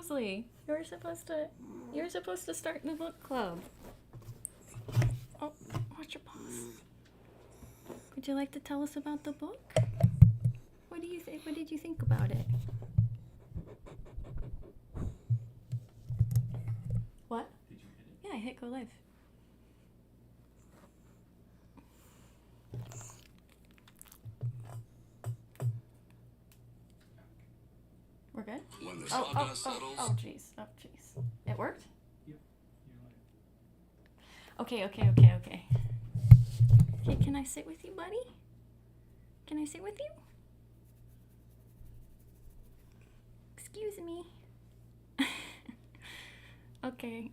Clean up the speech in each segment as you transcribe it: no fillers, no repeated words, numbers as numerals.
Mosley, you're supposed to start the book club. Oh, watch your paws. Would you like to tell us about the book? What do you think? What did you think about it? What? Did you hit it? Yeah, I hit go live. We're good? When the Oh, sawdust settles. oh, jeez. Oh, jeez. It worked? Yep. Okay. Okay, can I sit with you, buddy? Can I sit with you? Excuse me. Okay.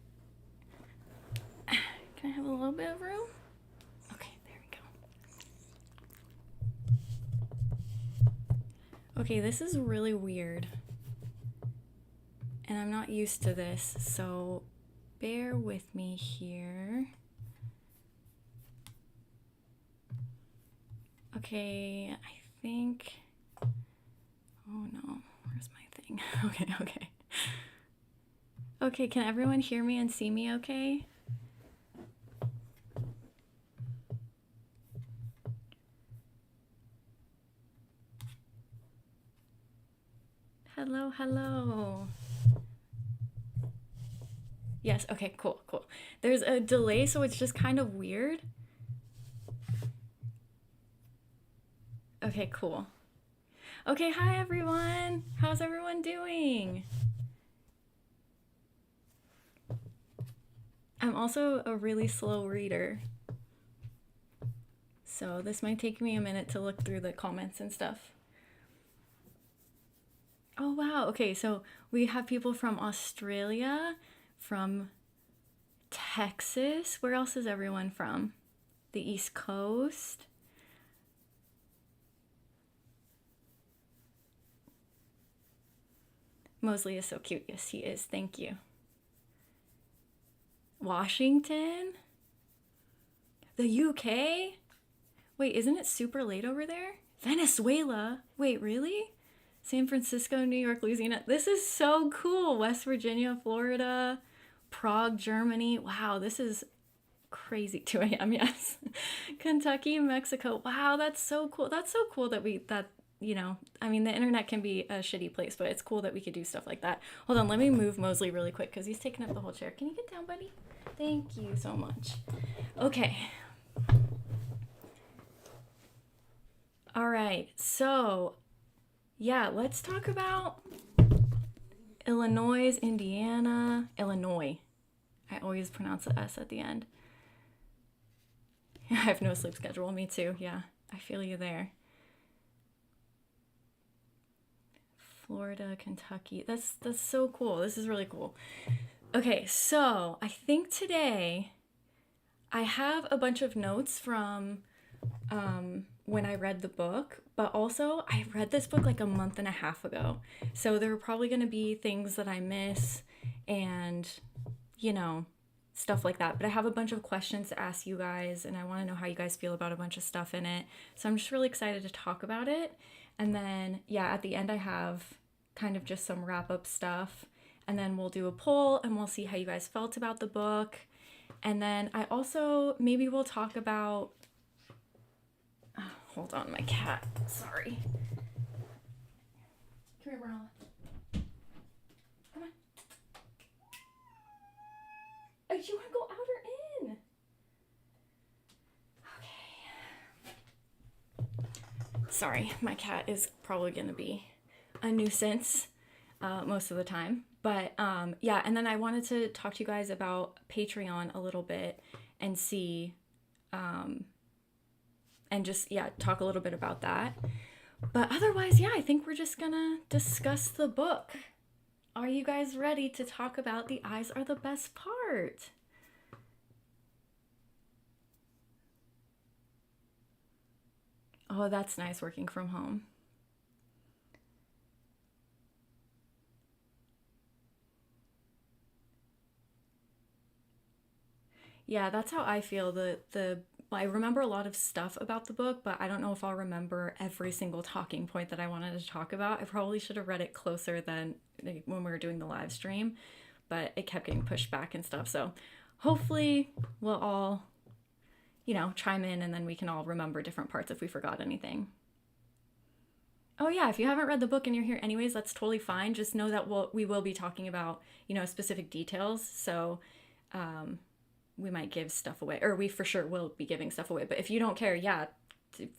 Can I have a little bit of room? Okay, there we go. Okay, this is really weird. And I'm not used to this, so bear with me here. Okay, I think... Oh no, where's my thing? Okay. Okay, can everyone hear me and see me okay? Hello. Yes, okay, cool. There's a delay, so it's just kind of weird. Okay, cool. Okay, hi everyone. How's everyone doing? I'm also a really slow reader, so this might take me a minute to look through the comments and stuff. Oh wow, okay, so we have people from Australia, from Texas. Where else is everyone from? The East Coast. Mosley is so cute. Yes, he is. Thank you. Washington? The UK? Wait, isn't it super late over there? Venezuela? Wait, really? San Francisco, New York, Louisiana. This is so cool. West Virginia, Florida, Prague, Germany. Wow, this is crazy. 2 a.m. Yes. Kentucky, Mexico. Wow, that's so cool. That's so cool that I mean, the internet can be a shitty place, but it's cool that we could do stuff like that. Hold on, let me move Mosley really quick because he's taking up the whole chair. Can you get down, buddy? Thank you so much. Okay. All right, so yeah, let's talk about Illinois. I always pronounce the S at the end. I have no sleep schedule. Me too. Yeah, I feel you there. Florida, Kentucky. That's so cool. This is really cool. Okay, so I think today I have a bunch of notes from when I read the book, but also I read this book like a month and a half ago. So there are probably going to be things that I miss and, stuff like that. But I have a bunch of questions to ask you guys, and I want to know how you guys feel about a bunch of stuff in it. So I'm just really excited to talk about it. And then, yeah, at the end I have kind of just some wrap-up stuff. And then we'll do a poll, and we'll see how you guys felt about the book. And then I also, maybe we'll talk about... Oh, hold on, my cat. Sorry. Come here, Marla. Come on. Oh, you want to go out or in? Okay. Sorry, my cat is probably going to be a nuisance most of the time. But yeah, and then I wanted to talk to you guys about Patreon a little bit and see, and just, yeah, talk a little bit about that. But otherwise, yeah, I think we're just gonna discuss the book. Are you guys ready to talk about The Eyes Are the Best Part? Oh, that's nice working from home. Yeah, that's how I feel. The well, I remember a lot of stuff about the book, but I don't know if I'll remember every single talking point that I wanted to talk about. I probably should have read it closer than when we were doing the live stream, but it kept getting pushed back and stuff. So hopefully we'll all, chime in and then we can all remember different parts if we forgot anything. Oh yeah, if you haven't read the book and you're here anyways, that's totally fine. Just know that we will be talking about, specific details. So we might give stuff away, or we for sure will be giving stuff away. But if you don't care, yeah,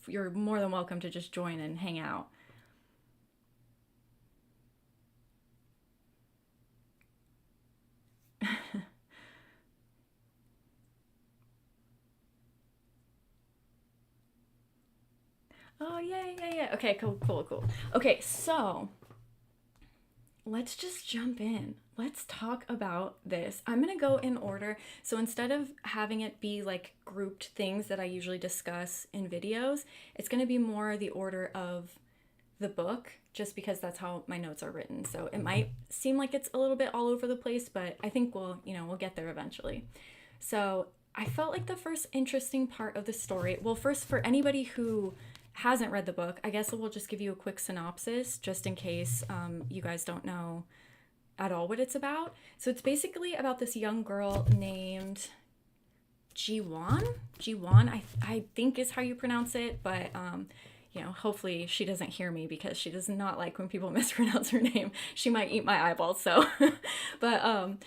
you're more than welcome to just join and hang out. Oh, yeah. Okay, cool. Okay, so let's just jump in. Let's talk about this. I'm going to go in order. So instead of having it be like grouped things that I usually discuss in videos, it's going to be more the order of the book, just because that's how my notes are written. So it might seem like it's a little bit all over the place, but I think we'll get there eventually. So I felt like the first interesting part of the story, well, first, for anybody who hasn't read the book, I guess we'll just give you a quick synopsis just in case you guys don't know at all what it's about. So it's basically about this young girl named Jiwon. I think is how you pronounce it, but hopefully she doesn't hear me because she does not like when people mispronounce her name. She might eat my eyeballs. So, but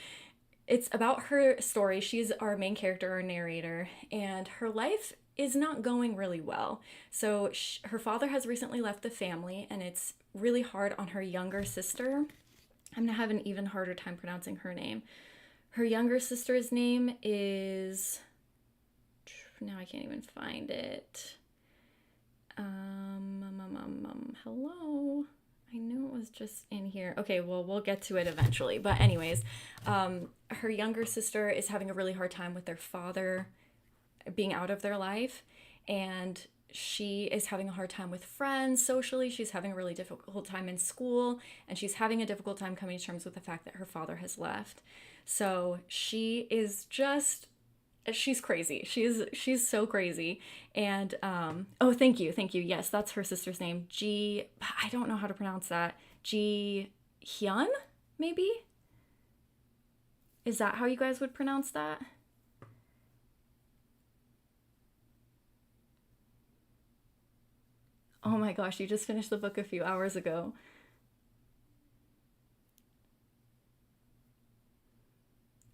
it's about her story. She's our main character, our narrator, and her life is not going really well. So her father has recently left the family, and it's really hard on her younger sister. I'm gonna have an even harder time pronouncing her name. Her younger sister's name is, now I can't even find it. Hello. I knew it was just in here. Okay, well, we'll get to it eventually. But anyways, her younger sister is having a really hard time with their father being out of their life, and she is having a hard time with friends socially. She's having a really difficult time in school, and she's having a difficult time coming to terms with the fact that her father has left. So she's crazy. She's so crazy. And oh, thank you. Yes, that's her sister's name. I don't know how to pronounce that. Ji Hyun, maybe? Is that how you guys would pronounce that? Oh my gosh, you just finished the book a few hours ago.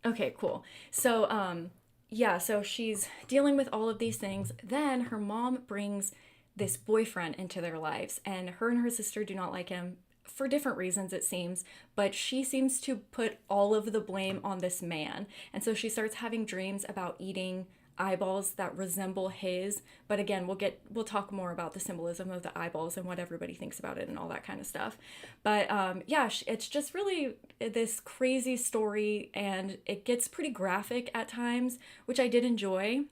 Okay, cool. So, yeah, so she's dealing with all of these things. Then her mom brings this boyfriend into their lives, and her sister do not like him for different reasons, it seems, but she seems to put all of the blame on this man. And so she starts having dreams about eating eyeballs that resemble his. But again, we'll talk more about the symbolism of the eyeballs and what everybody thinks about it and all that kind of stuff. But yeah, it's just really this crazy story, and it gets pretty graphic at times, which I did enjoy.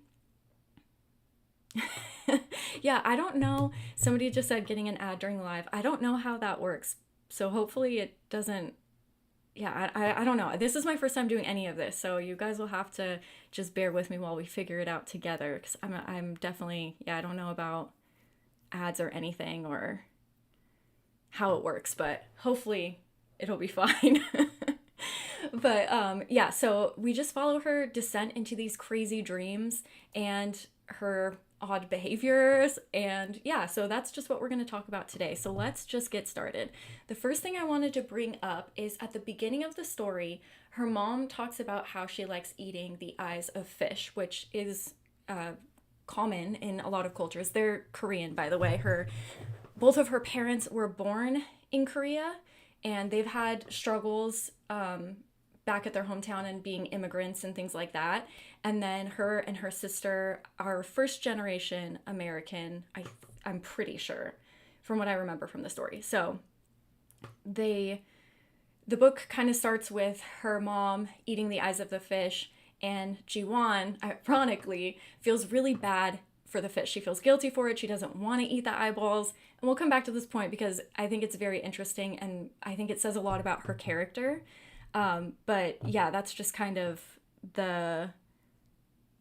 Yeah, I don't know. Somebody just said getting an ad during live. I don't know how that works. So hopefully it doesn't. Yeah, I don't know. This is my first time doing any of this, so you guys will have to just bear with me while we figure it out together, because I'm definitely, yeah, I don't know about ads or anything or how it works, but hopefully it'll be fine. But yeah, so we just follow her descent into these crazy dreams and her odd behaviors, and yeah, so that's just what we're going to talk about today. So let's just get started. The first thing I wanted to bring up is at the beginning of the story, her mom talks about how she likes eating the eyes of fish, which is common in a lot of cultures. They're Korean, by the way. Both of her parents were born in Korea, and they've had struggles back at their hometown and being immigrants and things like that. And then her and her sister are first generation American, I'm pretty sure, from what I remember from the story. So the book kind of starts with her mom eating the eyes of the fish, and Jiwon, ironically, feels really bad for the fish. She feels guilty for it. She doesn't want to eat the eyeballs. And we'll come back to this point because I think it's very interesting, and I think it says a lot about her character. But yeah, that's just kind of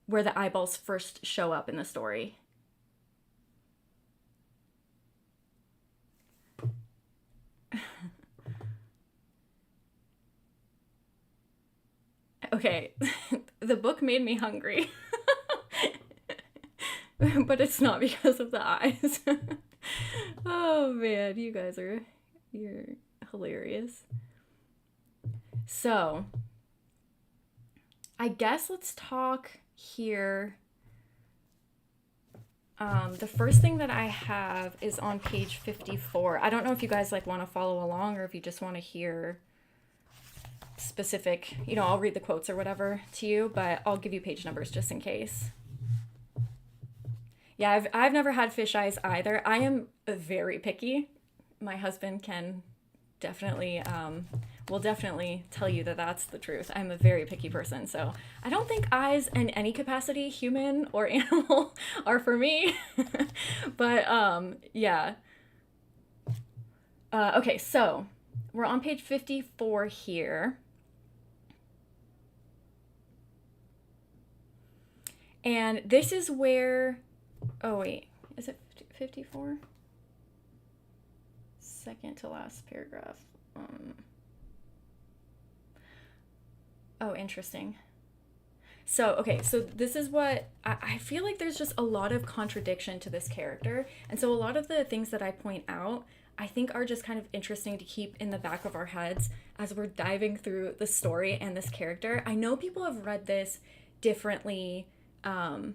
where the eyeballs first show up in the story. Okay, the book made me hungry. But it's not because of the eyes. Oh man, you're hilarious. So, I guess let's talk here. The first thing that I have is on page 54. I don't know if you guys like want to follow along or if you just want to hear specific, I'll read the quotes or whatever to you, but I'll give you page numbers just in case. Yeah, I've never had fish eyes either. I am very picky. My husband can definitely will definitely tell you that that's the truth. I'm a very picky person, so I don't think eyes in any capacity, human or animal, are for me. But yeah. Okay, so we're on page 54 here. And this is where, oh wait, is it 54? Second to last paragraph. Oh, interesting. So, okay, so this is what I feel like there's just a lot of contradiction to this character. And so a lot of the things that I point out, I think are just kind of interesting to keep in the back of our heads as we're diving through the story and this character. I know people have read this differently. We're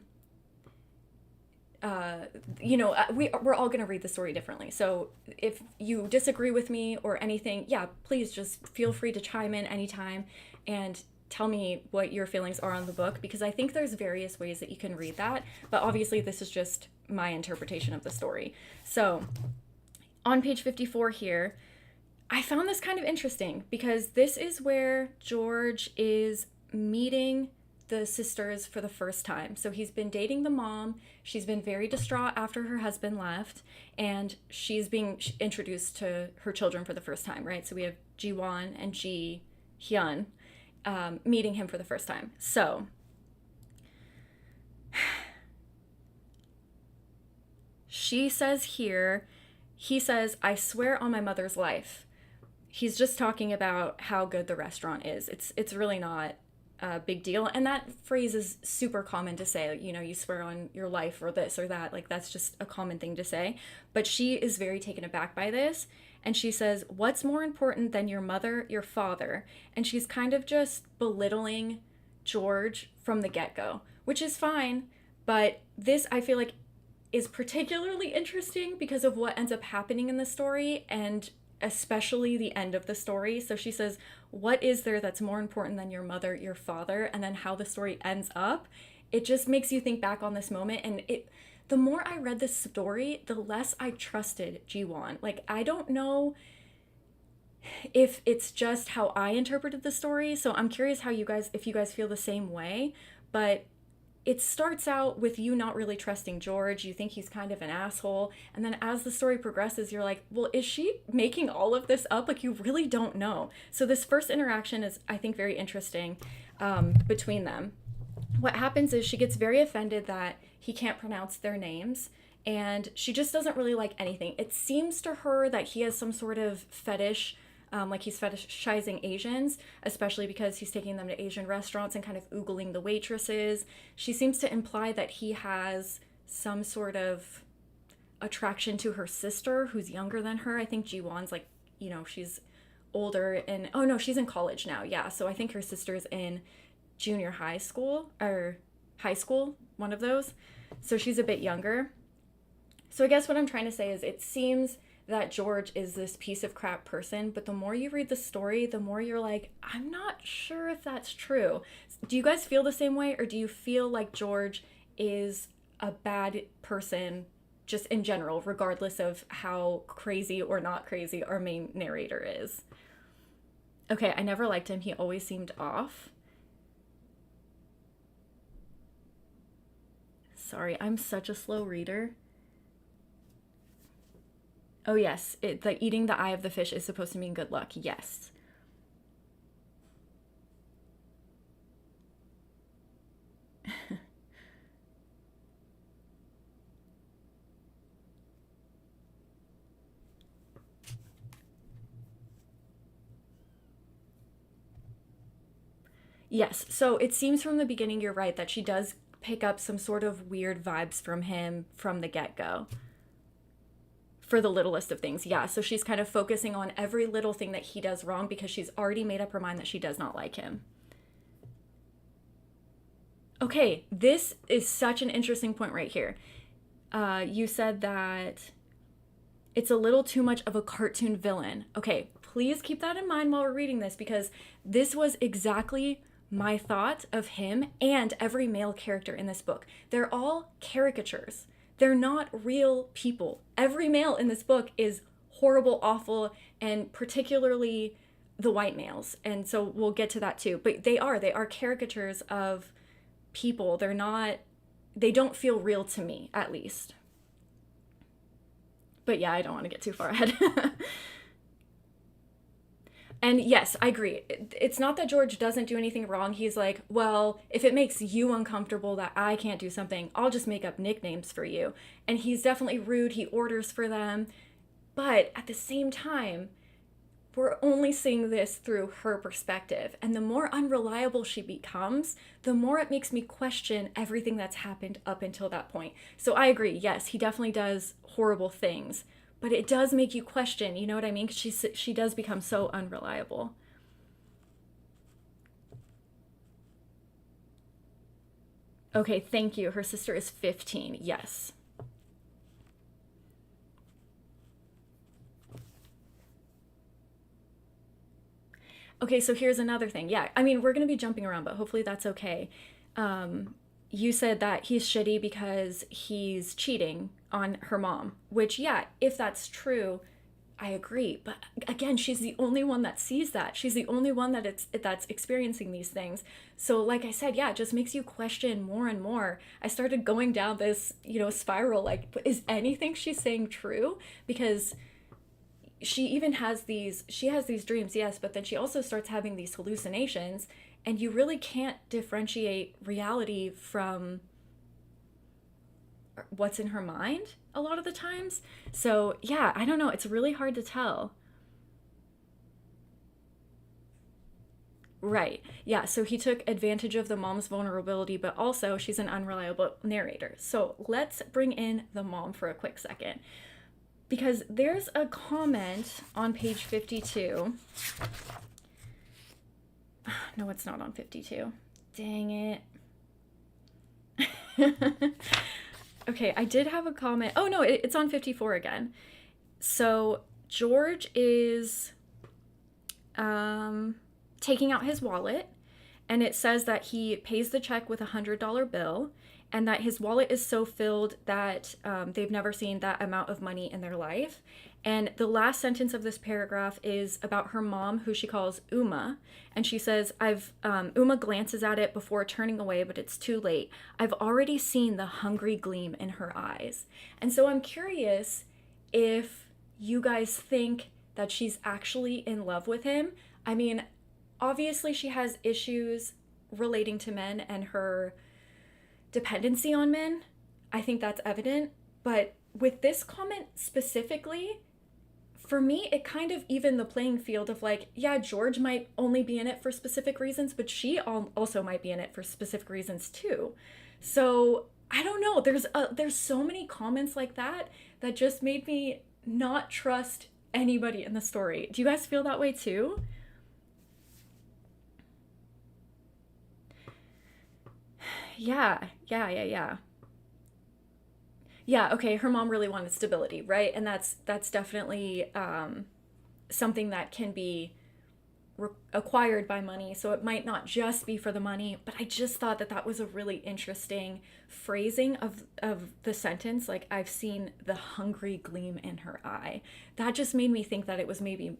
all going to read the story differently. So if you disagree with me or anything, yeah, please just feel free to chime in anytime and tell me what your feelings are on the book, because I think there's various ways that you can read that, but obviously this is just my interpretation of the story. So on page 54 here, I found this kind of interesting because this is where George is meeting the sisters for the first time. So he's been dating the mom. She's been very distraught after her husband left, and she's being introduced to her children for the first time, right? So we have Ji-won and Ji-hyun meeting him for the first time. So she says here, he says, "I swear on my mother's life." He's just talking about how good the restaurant is. It's really not a big deal. And that phrase is super common to say, you swear on your life or this or that. Like, that's just a common thing to say. But she is very taken aback by this. And she says, "What's more important than your mother, your father?" And she's kind of just belittling George from the get-go, which is fine. But this, I feel like, is particularly interesting because of what ends up happening in the story, and especially the end of the story. So she says, "What is there that's more important than your mother, your father?" And then how the story ends up, it just makes you think back on this moment. And the more I read this story, the less I trusted Ji-won. Like, I don't know if it's just how I interpreted the story. So I'm curious if you guys feel the same way. But it starts out with you not really trusting George. You think he's kind of an asshole. And then as the story progresses, you're like, well, is she making all of this up? Like, you really don't know. So this first interaction is, I think, very interesting between them. What happens is she gets very offended that he can't pronounce their names, and she just doesn't really like anything. It seems to her that he has some sort of fetish, like he's fetishizing Asians, especially because he's taking them to Asian restaurants and kind of oogling the waitresses. She seems to imply that he has some sort of attraction to her sister, who's younger than her. I think Ji-won's like, she's older, and oh no, she's in college now. Yeah, so I think her sister's in junior high school or high school, one of those. So she's a bit younger. So I guess what I'm trying to say is it seems that George is this piece of crap person, but the more you read the story, the more you're like, I'm not sure if that's true. Do you guys feel the same way, or do you feel like George is a bad person just in general, regardless of how crazy or not crazy our main narrator is? Okay, I never liked him. He always seemed off. Sorry, I'm such a slow reader. Oh yes, the eating the eye of the fish is supposed to mean good luck. Yes. Yes. So it seems from the beginning, you're right, that she does pick up some sort of weird vibes from him from the get go for the littlest of things. Yeah. So she's kind of focusing on every little thing that he does wrong because she's already made up her mind that she does not like him. Okay. This is such an interesting point right here. You said that it's a little too much of a cartoon villain. Okay, please keep that in mind while we're reading this because this was exactly my thought of him and every male character in this book. They're all caricatures. They're not real people. Every male in this book is horrible, awful, and particularly the white males. And so we'll get to that too. But they are caricatures of people. They don't feel real to me, at least. But yeah, I don't want to get too far ahead. And yes, I agree. It's not that George doesn't do anything wrong. He's like, well, if it makes you uncomfortable that I can't do something, I'll just make up nicknames for you. And he's definitely rude. He orders for them. But at the same time, we're only seeing this through her perspective. And the more unreliable she becomes, the more it makes me question everything that's happened up until that point. So I agree. Yes, he definitely does horrible things, but it does make you question, you know what I mean? 'Cause she does become so unreliable. Okay, thank you. Her sister is 15. Yes. Okay, so here's another thing. Yeah, I mean, we're going to be jumping around, but hopefully that's okay. Um, you said that he's shitty because he's cheating on her mom, which, yeah, if that's true, I agree. But again, she's the only one that sees that. She's the only one that's experiencing these things. So, like I said, yeah, it just makes you question more and more. I started going down this, spiral. Like, is anything she's saying true? Because she has these dreams, yes, but then she also starts having these hallucinations, and you really can't differentiate reality from what's in her mind a lot of the times. So yeah, I don't know, it's really hard to tell. Right, yeah, so he took advantage of the mom's vulnerability, but also she's an unreliable narrator. So let's bring in the mom for a quick second, because there's a comment on page 52. No, it's not on 52. Dang it. Okay, I did have a comment. Oh, no, it's on 54 again. So George is taking out his wallet, and it says that he pays the check with $100 bill, and that his wallet is so filled that they've never seen that amount of money in their life. And the last sentence of this paragraph is about her mom, who she calls Uma. And she says, Uma glances at it before turning away, but it's too late. I've already seen the hungry gleam in her eyes. And so I'm curious if you guys think that she's actually in love with him. I mean, obviously she has issues relating to men and her dependency on men. I think that's evident. But with this comment specifically, for me, it kind of evened the playing field of like, yeah, George might only be in it for specific reasons, but she also might be in it for specific reasons too. So I don't know. There's so many comments like that that just made me not trust anybody in the story. Do you guys feel that way too? Yeah. Yeah, okay, her mom really wanted stability, right? And that's definitely something that can be acquired by money. So it might not just be for the money, but I just thought that that was a really interesting phrasing of the sentence. Like, I've seen the hungry gleam in her eye. That just made me think that it was maybe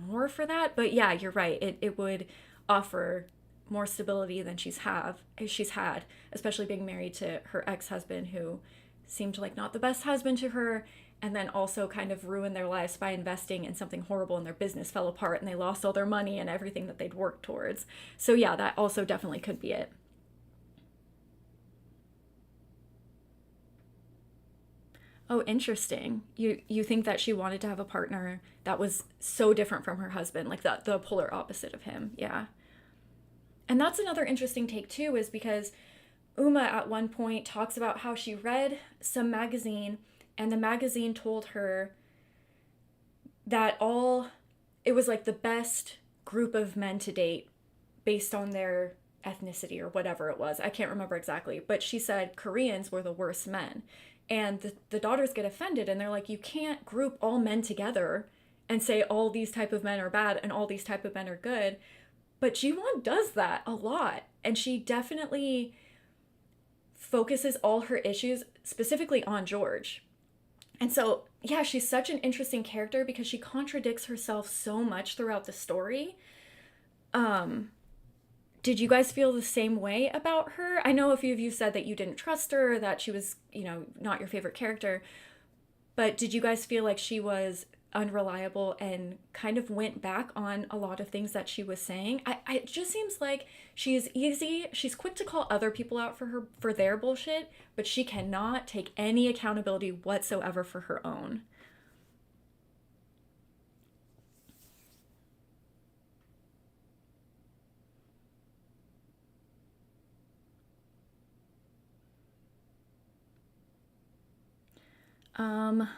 more for that. But yeah, you're right. It would offer more stability than she's had, especially being married to her ex-husband, who seemed like not the best husband to her, and then also kind of ruined their lives by investing in something horrible, and their business fell apart and they lost all their money and everything that they'd worked towards. So yeah, that also definitely could be it. Oh, interesting. You think that she wanted to have a partner that was so different from her husband, like the polar opposite of him. Yeah. And that's another interesting take too, is because Uma at one point talks about how she read some magazine, and the magazine told her that it was like the best group of men to date based on their ethnicity or whatever it was. I can't remember exactly, but she said Koreans were the worst men. And the daughters get offended, and they're like, you can't group all men together and say all these type of men are bad and all these type of men are good. But Jiwon does that a lot. And she definitely focuses all her issues specifically on George. And so, yeah, she's such an interesting character because she contradicts herself so much throughout the story. Um, did you guys feel the same way about her? I know a few of you said that you didn't trust her, that she was, not your favorite character. But did you guys feel like she was unreliable and kind of went back on a lot of things that she was saying? It just seems like she's quick to call other people out for their bullshit, but she cannot take any accountability whatsoever for her own. Um,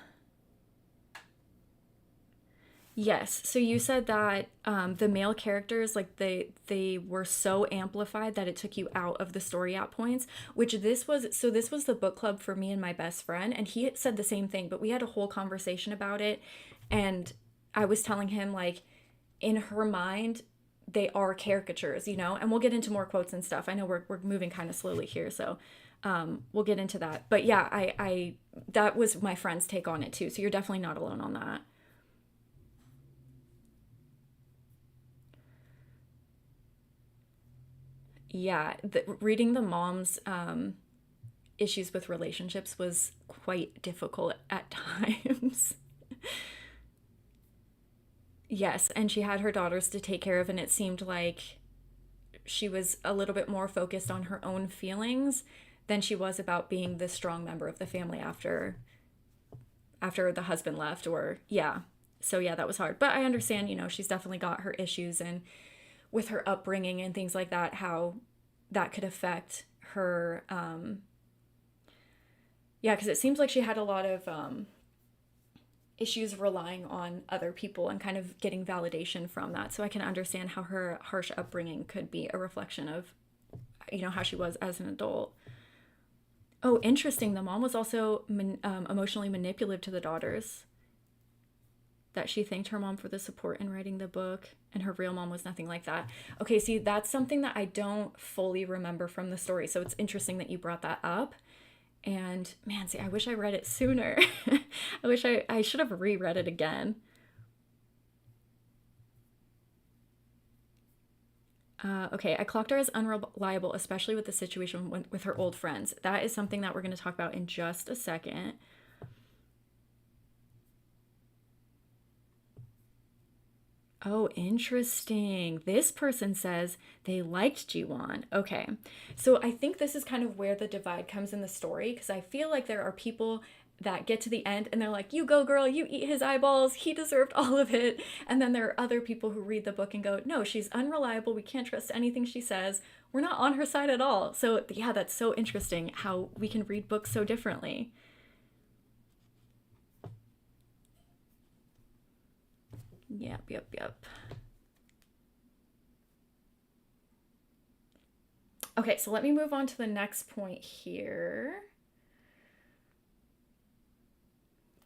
Yes. So you said that the male characters, like they were so amplified that it took you out of the story at points. Which this was. So this was the book club for me and my best friend, and he had said the same thing. But we had a whole conversation about it, and I was telling him like, in her mind, they are caricatures, And we'll get into more quotes and stuff. I know we're moving kind of slowly here, so we'll get into that. But yeah, I that was my friend's take on it too. So you're definitely not alone on that. Yeah, reading the mom's issues with relationships was quite difficult at times. Yes, and she had her daughters to take care of, and it seemed like she was a little bit more focused on her own feelings than she was about being the strong member of the family after the husband left, or yeah. So yeah, that was hard. But I understand, she's definitely got her issues, and with her upbringing and things like that, how that could affect her. Yeah, because it seems like she had a lot of issues relying on other people and kind of getting validation from that. So I can understand how her harsh upbringing could be a reflection of, how she was as an adult. Oh, interesting. The mom was also emotionally manipulative to the daughters. That she thanked her mom for the support in writing the book, and her real mom was nothing like that. Okay, see, that's something that I don't fully remember from the story. So it's interesting that you brought that up. And man, see, I wish I read it sooner. I should have reread it again. Okay, I clocked her as unreliable, especially with the situation with her old friends. That is something that we're going to talk about in just a second. Oh, interesting. This person says they liked Jiwon. Okay. So I think this is kind of where the divide comes in the story, because I feel like there are people that get to the end and they're like, you go, girl, you eat his eyeballs. He deserved all of it. And then there are other people who read the book and go, no, she's unreliable. We can't trust anything she says. We're not on her side at all. So yeah, that's so interesting how we can read books so differently. Yep, yep, yep. Okay, so let me move on to the next point here.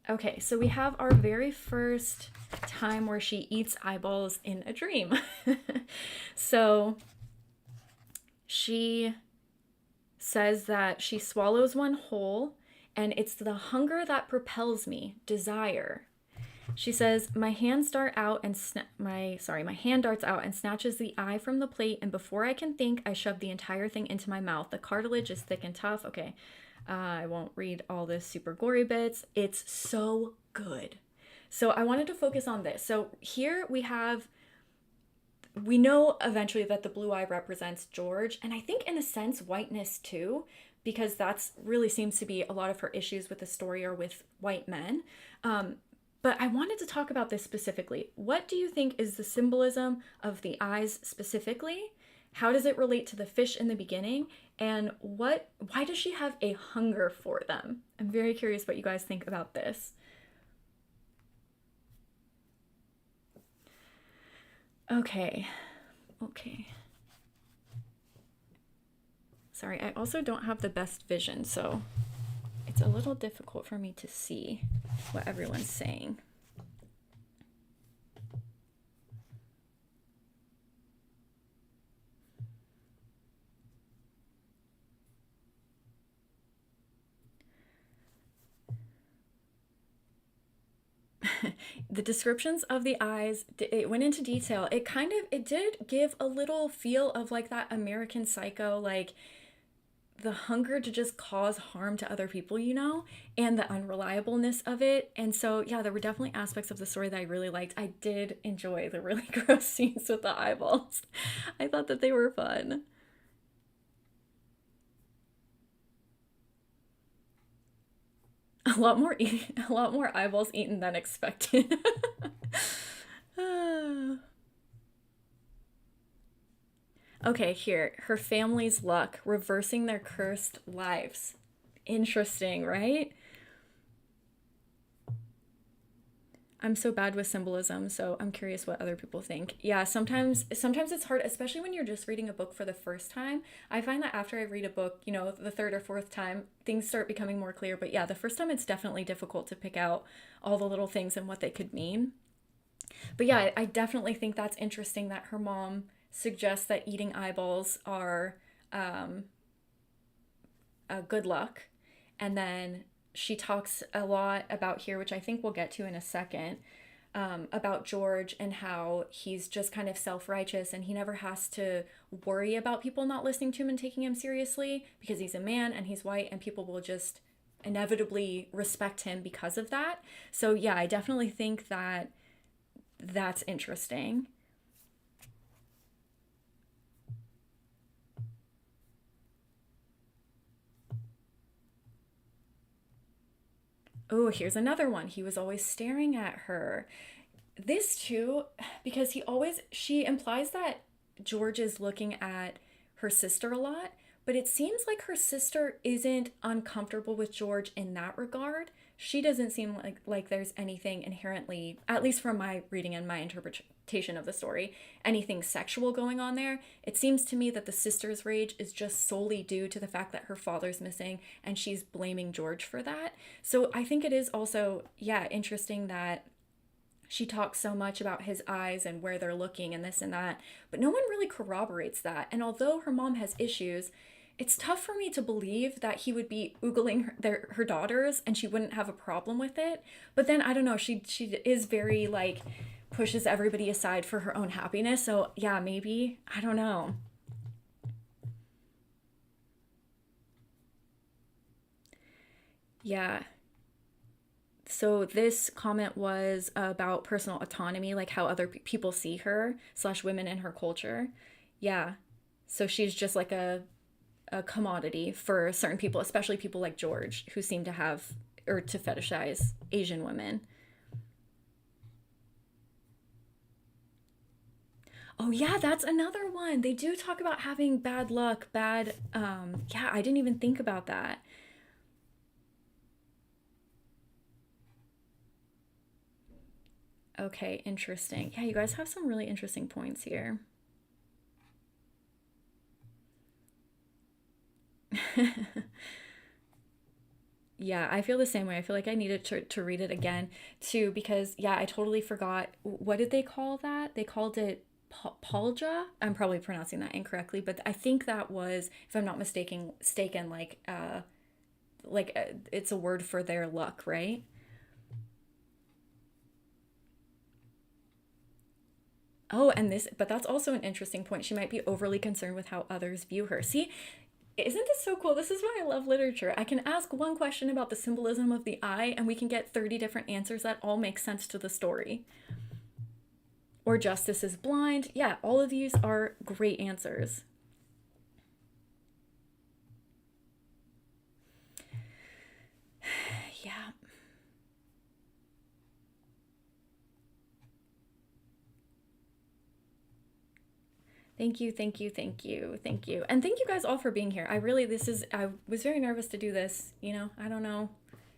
Okay, so we have our very first time where she eats eyeballs in a dream. So she says that she swallows one whole, and it's the hunger that propels me, desire. She says, "My hand darts out and my hand darts out and snatches the eye from the plate, and before I can think, I shove the entire thing into my mouth. The cartilage is thick and tough." Okay, I won't read all this super gory bits. It's so good. So I wanted to focus on this. So here we know eventually that the blue eye represents George, and I think in a sense whiteness too, because that's really seems to be a lot of her issues with the story or with white men. Um, but I wanted to talk about this specifically. What do you think is the symbolism of the eyes specifically? How does it relate to the fish in the beginning? And why does she have a hunger for them? I'm very curious what you guys think about this. Okay. Okay. Sorry, I also don't have the best vision, so it's a little difficult for me to see what everyone's saying. The descriptions of the eyes, it went into detail. It did give a little feel of like that American Psycho, like the hunger to just cause harm to other people, and the unreliableness of it. And so, yeah, there were definitely aspects of the story that I really liked. I did enjoy the really gross scenes with the eyeballs. I thought that they were fun. A lot more eyeballs eaten than expected. Okay, here. Her family's luck, reversing their cursed lives. Interesting, right? I'm so bad with symbolism, so I'm curious what other people think. Yeah, sometimes it's hard, especially when you're just reading a book for the first time. I find that after I read a book, the third or fourth time, things start becoming more clear. But yeah, the first time it's definitely difficult to pick out all the little things and what they could mean. But yeah, I definitely think that's interesting that her mom suggests that eating eyeballs are good luck. And then she talks a lot about here, which I think we'll get to in a second, about George and how he's just kind of self righteous and he never has to worry about people not listening to him and taking him seriously because he's a man and he's white and people will just inevitably respect him because of that. So, yeah, I definitely think that that's interesting. Oh, here's another one. He was always staring at her. This too, because she implies that George is looking at her sister a lot, but it seems like her sister isn't uncomfortable with George in that regard. She doesn't seem like there's anything inherently, at least from my reading and my interpretation of the story, anything sexual going on there. It seems to me that the sister's rage is just solely due to the fact that her father's missing and she's blaming George for that. So I think it is also, yeah, interesting that she talks so much about his eyes and where they're looking and this and that, but no one really corroborates that. And although her mom has issues, it's tough for me to believe that he would be oogling her daughters and she wouldn't have a problem with it. But then I don't know, she is very like pushes everybody aside for her own happiness. So yeah, maybe, I don't know. Yeah. So this comment was about personal autonomy, like how other people see her slash women in her culture. Yeah. So she's just like a commodity for certain people, especially people like George, who seem to have or to fetishize Asian women. Oh yeah, that's another one. They do talk about having bad luck, bad yeah, I didn't even think about that. Okay, interesting. Yeah, you guys have some really interesting points here. Yeah, I feel the same way. I feel like I needed to read it again too because yeah, I totally forgot what did they call that? They called it Palja. I'm probably pronouncing that incorrectly, but I think that was, if I'm not mistaken, it's a word for their luck, right? Oh, but that's also an interesting point. She might be overly concerned with how others view her. See, isn't this so cool? This is why I love literature. I can ask one question about the symbolism of the eye, and we can get 30 different answers that all make sense to the story. Or justice is blind. Yeah, all of these are great answers. Yeah. Thank you, thank you, thank you, thank you. And thank you guys all for being here. I was very nervous to do this. I don't know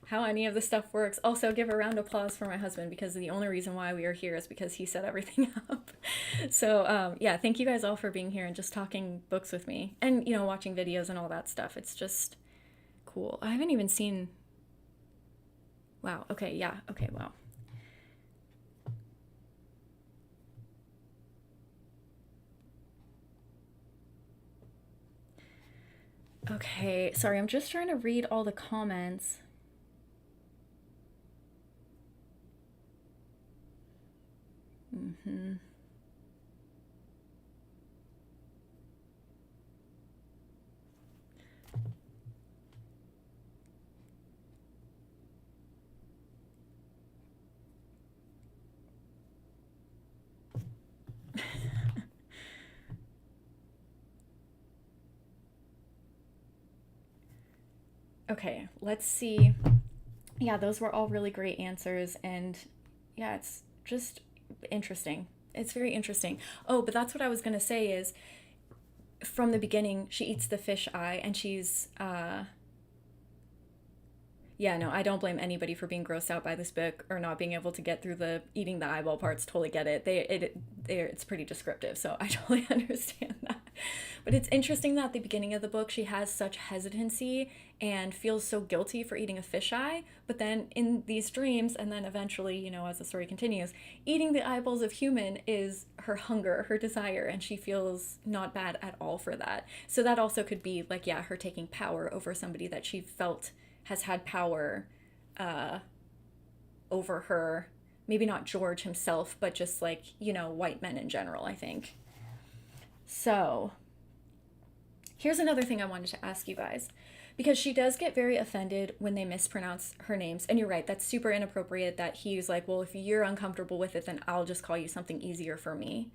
how any of this stuff works. Also, give a round of applause for my husband because the only reason why we are here is because he set everything up. So, yeah, thank you guys all for being here and just talking books with me and, watching videos and all that stuff. It's just cool. I haven't even seen. Wow. Okay. Yeah. Okay. Wow. Okay. Sorry. I'm just trying to read all the comments. Hmm. Okay. Let's see. Yeah, those were all really great answers. And yeah, it's just interesting. It's very interesting. Oh, but that's what I was going to say is from the beginning, she eats the fish eye and yeah, no, I don't blame anybody for being grossed out by this book or not being able to get through the eating the eyeball parts. Totally get it. It's pretty descriptive, so I totally understand that. But it's interesting that at the beginning of the book she has such hesitancy and feels so guilty for eating a fisheye, but then in these dreams and then eventually, as the story continues, eating the eyeballs of human is her hunger, her desire, and she feels not bad at all for that. So that also could be like, yeah, her taking power over somebody that she felt has had power uh, over her. Maybe not George himself, but just like, white men in general, I think. So, here's another thing I wanted to ask you guys. Because she does get very offended when they mispronounce her names. And you're right, that's super inappropriate that he's like, well, if you're uncomfortable with it, then I'll just call you something easier for me.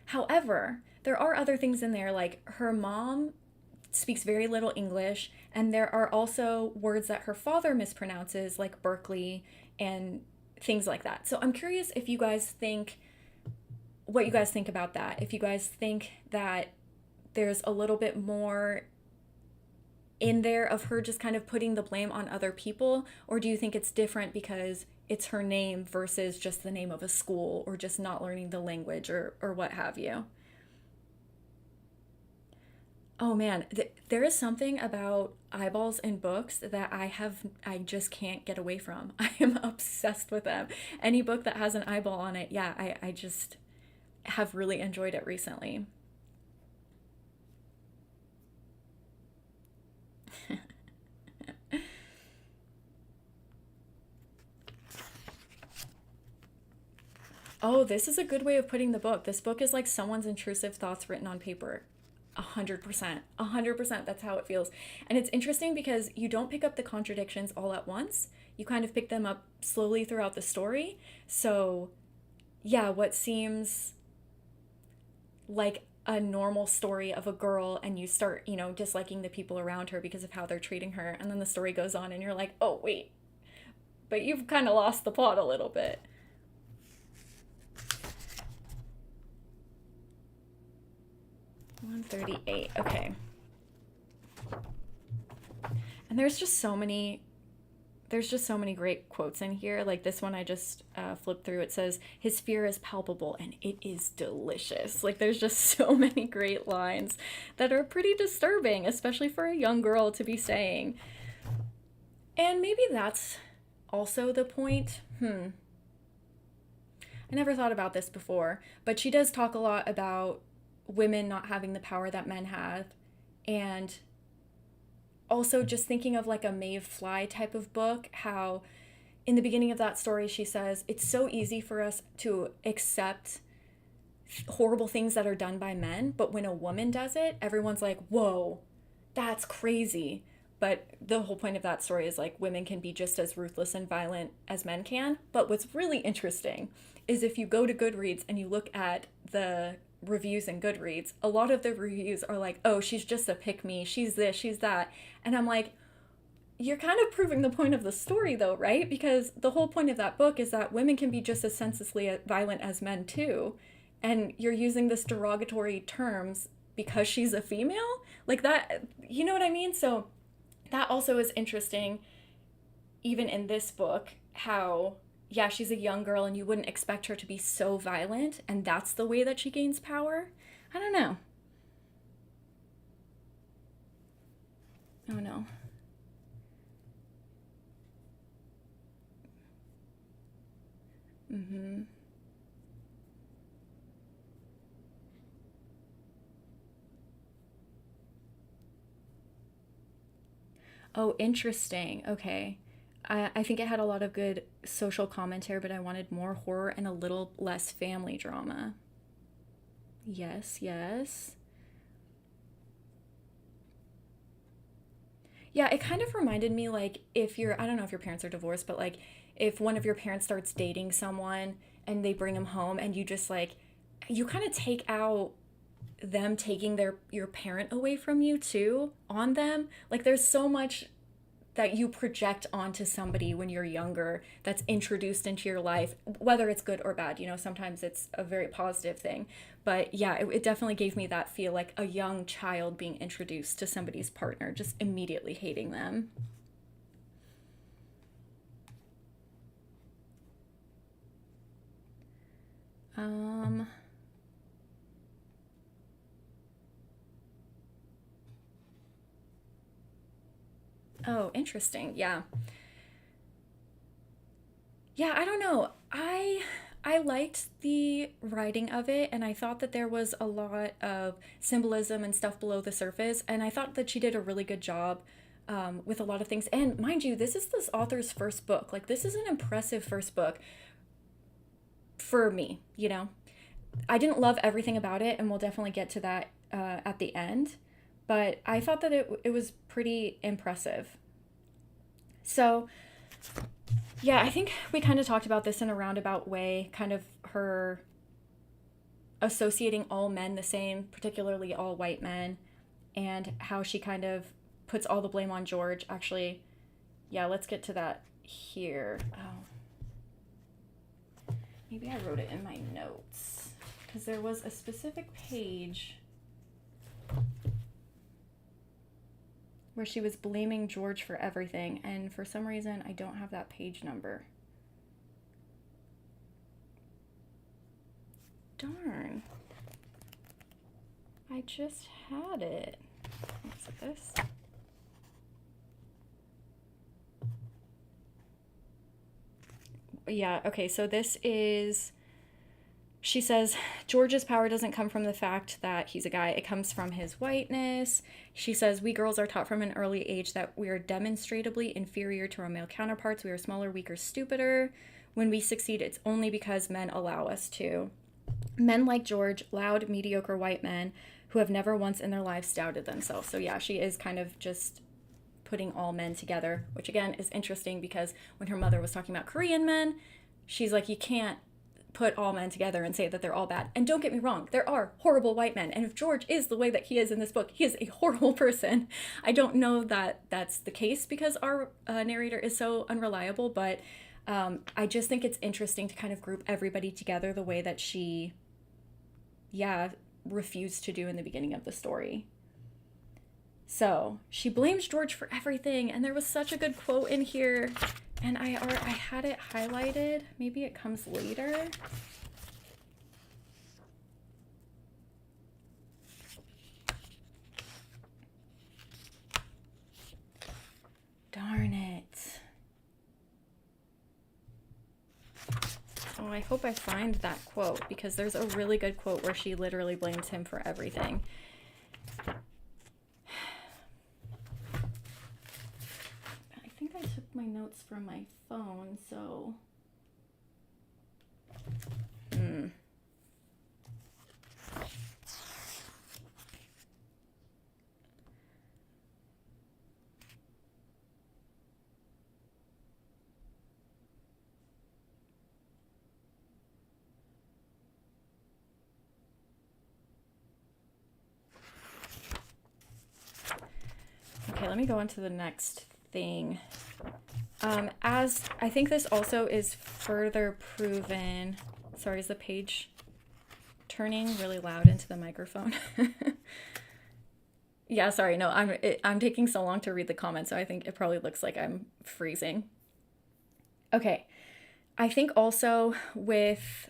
However, there are other things in there, like her mom speaks very little English, and there are also words that her father mispronounces, like Berkeley and things like that. So I'm curious if you guys think what you guys think about that. If you guys think that there's a little bit more in there of her just kind of putting the blame on other people, or do you think it's different because it's her name versus just the name of a school or just not learning the language or what have you? Oh man, there is something about eyeballs in books that I just can't get away from. I am obsessed with them. Any book that has an eyeball on it, yeah, I just have really enjoyed it recently. Oh, this is a good way of putting the book. This book is like someone's intrusive thoughts written on paper. 100%. 100%. That's how it feels. And it's interesting because you don't pick up the contradictions all at once. You kind of pick them up slowly throughout the story. So, yeah, what seems like a normal story of a girl and you start, disliking the people around her because of how they're treating her. And then the story goes on and you're like, oh, wait, but you've kind of lost the plot a little bit. 138. Okay. And there's just so many great quotes in here. Like this one I just flipped through. It says, his fear is palpable and it is delicious. Like there's just so many great lines that are pretty disturbing, especially for a young girl to be saying. And maybe that's also the point. I never thought about this before, but she does talk a lot about women not having the power that men have, and also just thinking of like a Maeve Fly type of book, how in the beginning of that story she says it's so easy for us to accept horrible things that are done by men, but when a woman does it, everyone's like, whoa, that's crazy. But the whole point of that story is like women can be just as ruthless and violent as men can. But what's really interesting is if you go to Goodreads and you look at the reviews in Goodreads, a lot of the reviews are like, oh, she's just a pick me, she's this, she's that. And I'm like, you're kind of proving the point of the story though, right? Because the whole point of that book is that women can be just as senselessly violent as men too. and you're using this derogatory terms because she's a female, like that, you know what I mean? So that also is interesting, even in this book, how, yeah, she's a young girl and you wouldn't expect her to be so violent, and that's the way that she gains power. I don't know. Oh no. Mm-hmm. Oh, interesting. Okay. I think it had a lot of good social commentary, but I wanted more horror and a little less family drama. Yes, yes. Yeah, it kind of reminded me, like, if you're, I don't know if your parents are divorced, but like if one of your parents starts dating someone and they bring him home and you just like, you kind of take out them taking your parent away from you too on them. Like there's so much that you project onto somebody when you're younger that's introduced into your life, whether it's good or bad. You know, sometimes it's a very positive thing. But yeah, it definitely gave me that feel, like a young child being introduced to somebody's partner, just immediately hating them. Um, oh, interesting. Yeah. Yeah, I don't know. I liked the writing of it, and I thought that there was a lot of symbolism and stuff below the surface, and I thought that she did a really good job with a lot of things. And mind you, this is this author's first book. Like this is an impressive first book for me, you know. I didn't love everything about it, and we'll definitely get to that at the end, but I thought that it was pretty impressive. So, yeah, I think we kind of talked about this in a roundabout way, kind of her associating all men the same, particularly all white men, and how she kind of puts all the blame on George. Actually, yeah, let's get to that here. Oh, maybe I wrote it in my notes because there was a specific page where she was blaming George for everything, and for some reason I don't have that page number. Darn. I just had it. Is it this? Yeah, okay, so this is. She says George's power doesn't come from the fact that he's a guy, it comes from his whiteness. She says we girls are taught from an early age that we are demonstrably inferior to our male counterparts. We are smaller, weaker, stupider. When we succeed, it's only because men allow us to. Men like George, loud, mediocre white men who have never once in their lives doubted themselves. So yeah, she is kind of just putting all men together, which again is interesting because when her mother was talking about Korean men, she's like, you can't put all men together and say that they're all bad. And don't get me wrong, there are horrible white men. And if George is the way that he is in this book, he is a horrible person. I don't know that that's the case because our narrator is so unreliable, but I just think it's interesting to kind of group everybody together the way that she, yeah, refused to do in the beginning of the story. So she blames George for everything, and there was such a good quote in here, and I had it highlighted. Maybe it comes later. Darn it. Oh, I hope I find that quote because there's a really good quote where she literally blames him for everything. I think I took my notes from my phone, so. Okay, let me go on to the next thing. As I think this also is further proven. Sorry, is the page turning really loud into the microphone. Yeah, sorry. No, I'm taking so long to read the comments, so I think it probably looks like I'm freezing. Okay. I think also with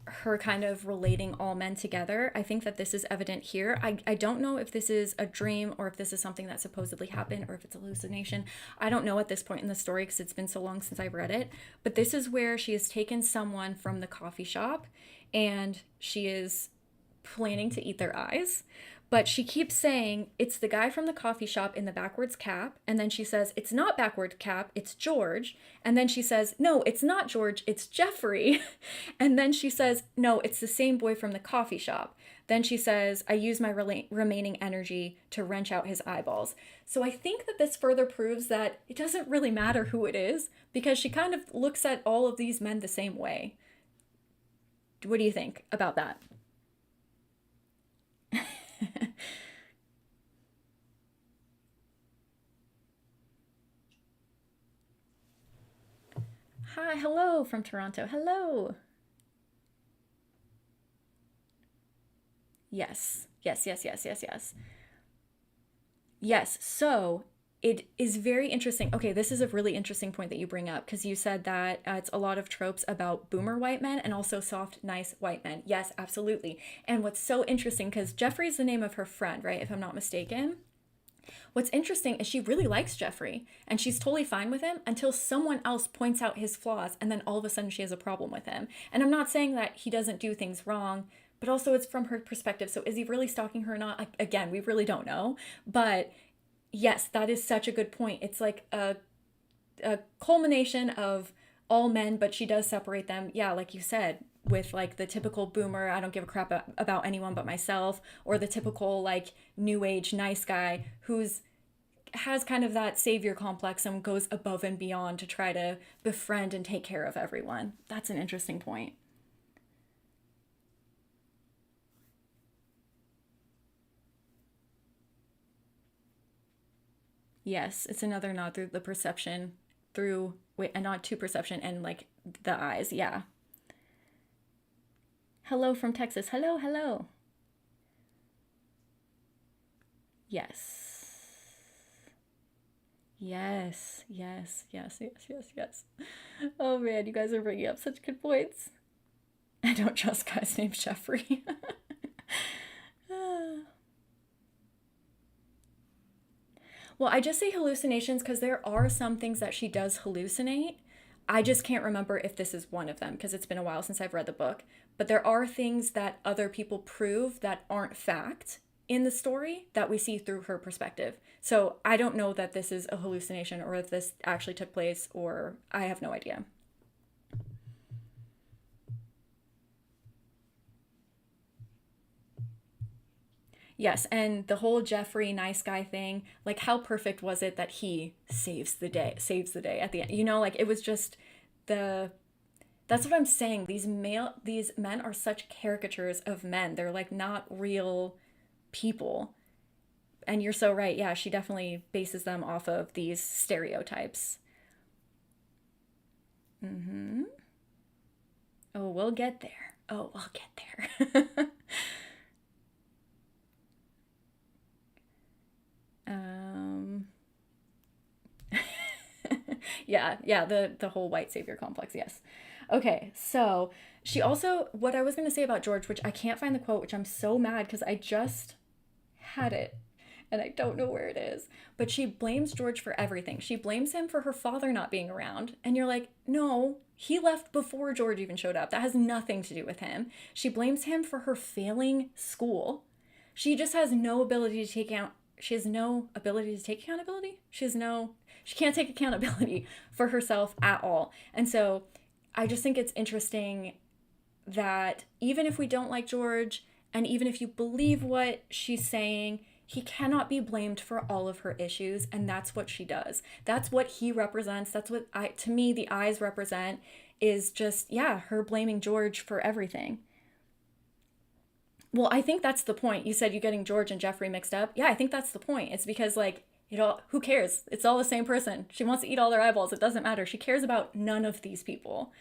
her kind of relating all men together, I think that this is evident here. I don't know if this is a dream or if this is something that supposedly happened or if it's a hallucination. I don't know at this point in the story because it's been so long since I've read it. But this is where she has taken someone from the coffee shop and she is planning to eat their eyes. But she keeps saying it's the guy from the coffee shop in the backwards cap. And then she says, it's not backward cap, it's George. And then she says, no, it's not George, it's Jeffrey. And then she says, no, it's the same boy from the coffee shop. Then she says, I use my remaining energy to wrench out his eyeballs. So I think that this further proves that it doesn't really matter who it is because she kind of looks at all of these men the same way. What do you think about that? Hi, hello from Toronto. Hello. Yes. Yes, yes, yes, yes, yes. Yes. So it is very interesting. Okay, this is a really interesting point that you bring up because you said that it's a lot of tropes about boomer white men and also soft, nice white men. Yes, absolutely. And what's so interesting, because Jeffrey's the name of her friend, right? If I'm not mistaken. What's interesting is she really likes Jeffrey and she's totally fine with him until someone else points out his flaws and then all of a sudden she has a problem with him. And I'm not saying that he doesn't do things wrong, but also it's from her perspective. So is he really stalking her or not? Again, we really don't know. But yes, that is such a good point. It's like a culmination of all men, but she does separate them. Yeah, like you said, with like the typical boomer, I don't give a crap about anyone but myself, or the typical like new age nice guy who's has kind of that savior complex and goes above and beyond to try to befriend and take care of everyone. That's an interesting point. Yes, it's another nod through the perception, through wait, a nod to perception and like the eyes. Yeah. Hello from Texas. Hello, hello. Yes. Yes, yes, yes, yes, yes, yes. Oh man, you guys are bringing up such good points. I don't trust guys named Jeffrey. Well, I just say hallucinations because there are some things that she does hallucinate. I just can't remember if this is one of them because it's been a while since I've read the book. But there are things that other people prove that aren't fact in the story that we see through her perspective. So I don't know that this is a hallucination or if this actually took place, or I have no idea. Yes, and the whole Jeffrey nice guy thing, like how perfect was it that he saves the day at the end. Like it was just the that's what I'm saying. These men are such caricatures of men. They're like not real people. And you're so right. Yeah, she definitely bases them off of these stereotypes. Mhm. Oh, we'll get there. Oh, we'll get there. um yeah, yeah, the whole white savior complex, yes. Okay, so she also, what I was going to say about George, which I can't find the quote, which I'm so mad because I just had it and I don't know where it is, but she blames George for everything. She blames him for her father not being around, and you're like, no, he left before George even showed up. That has nothing to do with him. She blames him for her failing school. She just has no ability to take out she has no ability to take accountability. She can't take accountability for herself at all. And so I just think it's interesting that even if we don't like George and even if you believe what she's saying, he cannot be blamed for all of her issues, and that's what she does. That's what he represents. That's what I to me the eyes represent, is just, yeah, her blaming George for everything. Well, I think that's the point. You said you're getting George and Jeffrey mixed up. Yeah, I think that's the point. It's because like who cares? It's all the same person. She wants to eat all their eyeballs. It doesn't matter. She cares about none of these people.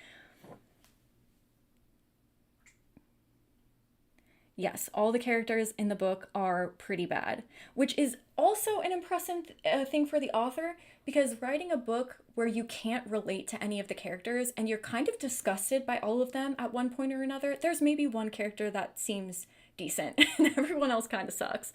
Yes, all the characters in the book are pretty bad, which is also an impressive thing for the author because writing a book where you can't relate to any of the characters and you're kind of disgusted by all of them at one point or another, there's maybe one character that seems decent and everyone else kind of sucks.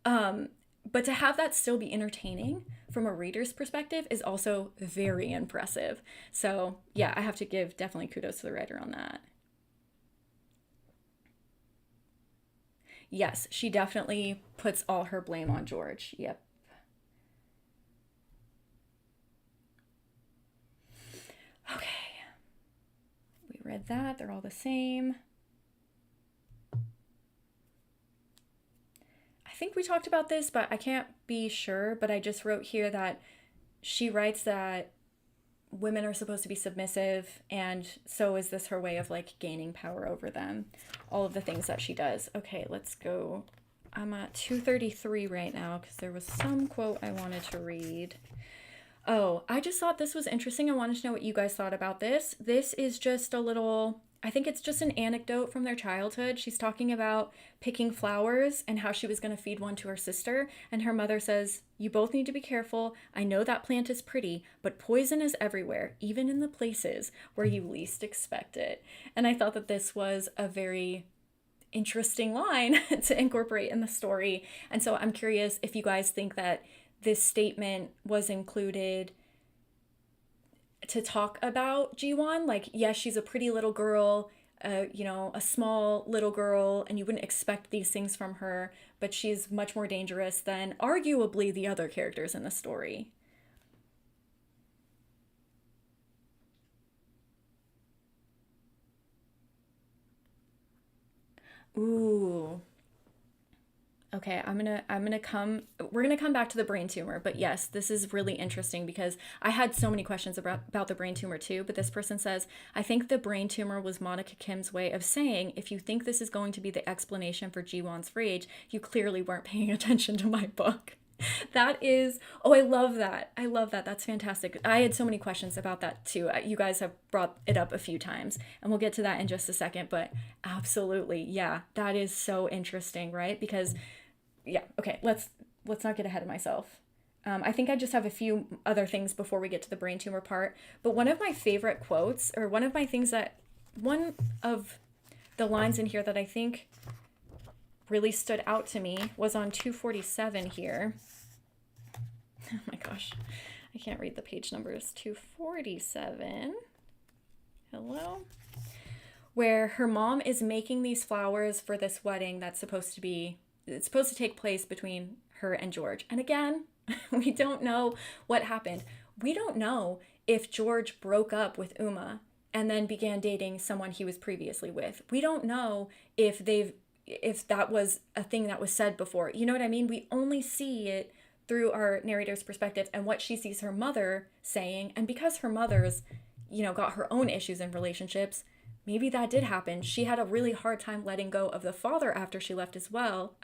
But to have that still be entertaining from a reader's perspective is also very impressive. So, yeah, I have to give definitely kudos to the writer on that. Yes, she definitely puts all her blame on George. Yep. Okay, we read that. They're all the same. I think we talked about this, but I can't be sure. But I just wrote here that she writes that women are supposed to be submissive, and so is this her way of like gaining power over them. All of the things that she does. Okay, let's go. I'm at 233 right now because there was some quote I wanted to read. Oh, I just thought this was interesting. I wanted to know what you guys thought about this. This is just a little, I think it's just an anecdote from their childhood. She's talking about picking flowers and how she was going to feed one to her sister. And her mother says, "You both need to be careful. I know that plant is pretty, but poison is everywhere, even in the places where you least expect it." And I thought that this was a very interesting line to incorporate in the story. And so I'm curious if you guys think that this statement was included to talk about Jiwon. Like, yes, she's a pretty little girl, a small little girl, and you wouldn't expect these things from her, but she's much more dangerous than arguably the other characters in the story. Ooh. Okay, we're gonna come back to the brain tumor, but yes, this is really interesting because I had so many questions about the brain tumor too, but this person says, "I think the brain tumor was Monica Kim's way of saying, if you think this is going to be the explanation for Jiwon's rage, you clearly weren't paying attention to my book." That is, oh, I love that. I love that. That's fantastic. I had so many questions about that too. You guys have brought it up a few times, and we'll get to that in just a second, but absolutely. Yeah, that is so interesting, right? Because yeah, okay, let's not get ahead of myself. I think I just have a few other things before we get to the brain tumor part. But one of my favorite quotes, or one of the lines in here that I think really stood out to me was on 247 here. Oh my gosh, I can't read the page numbers. 247. Hello? Where her mom is making these flowers for this wedding it's supposed to take place between her and George. And again, we don't know what happened. We don't know if George broke up with Uma and then began dating someone he was previously with. We don't know if that was a thing that was said before. You know what I mean? We only see it through our narrator's perspective and what she sees her mother saying. And because her mother's, got her own issues in relationships, maybe that did happen. She had a really hard time letting go of the father after he left as well.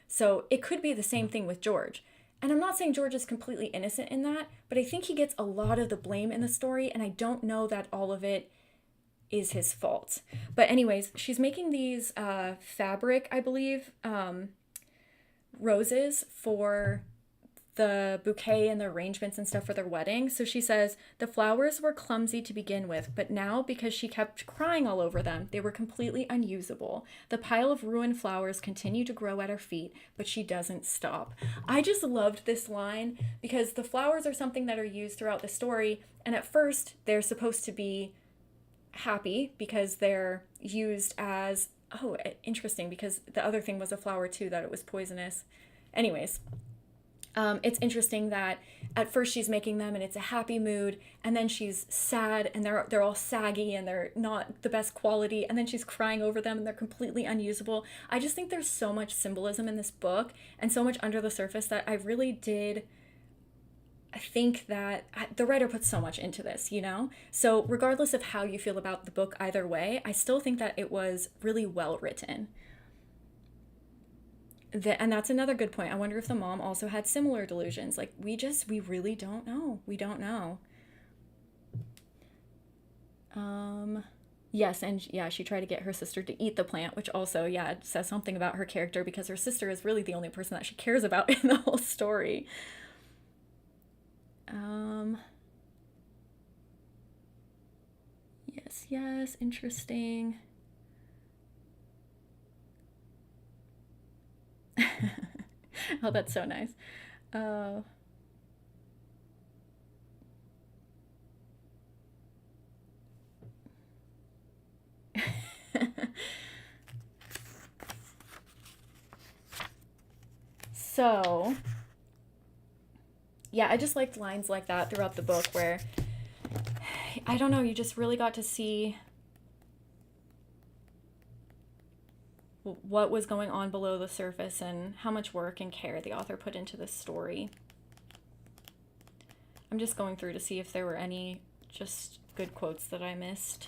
So it could be the same thing with George. And I'm not saying George is completely innocent in that, but I think he gets a lot of the blame in the story, and I don't know that all of it is his fault. But anyways, she's making these fabric, I believe, roses for the bouquet and the arrangements and stuff for their wedding. So she says, "The flowers were clumsy to begin with, but now because she kept crying all over them, they were completely unusable. The pile of ruined flowers continue to grow at her feet, but she doesn't stop." I just loved this line because the flowers are something that are used throughout the story, and at first they're supposed to be happy because they're used as, oh, interesting, because the other thing was a flower too, that it was poisonous. Anyways, it's interesting that at first she's making them and it's a happy mood, and then she's sad and they're all saggy and they're not the best quality, and then she's crying over them and they're completely unusable. I just think there's so much symbolism in this book and so much under the surface that I really did think that the writer put so much into this, So regardless of how you feel about the book either way, I still think that it was really well written. And that's another good point. I wonder if the mom also had similar delusions. Like, we really don't know. We don't know. Yes, and yeah, she tried to get her sister to eat the plant, which also, yeah, it says something about her character because her sister is really the only person that she cares about in the whole story. Um, yes, yes, interesting. Oh, that's so nice. Uh, so, yeah, I just liked lines like that throughout the book where, I don't know, you just really got to see what was going on below the surface and how much work and care the author put into this story. I'm just going through to see if there were any just good quotes that I missed.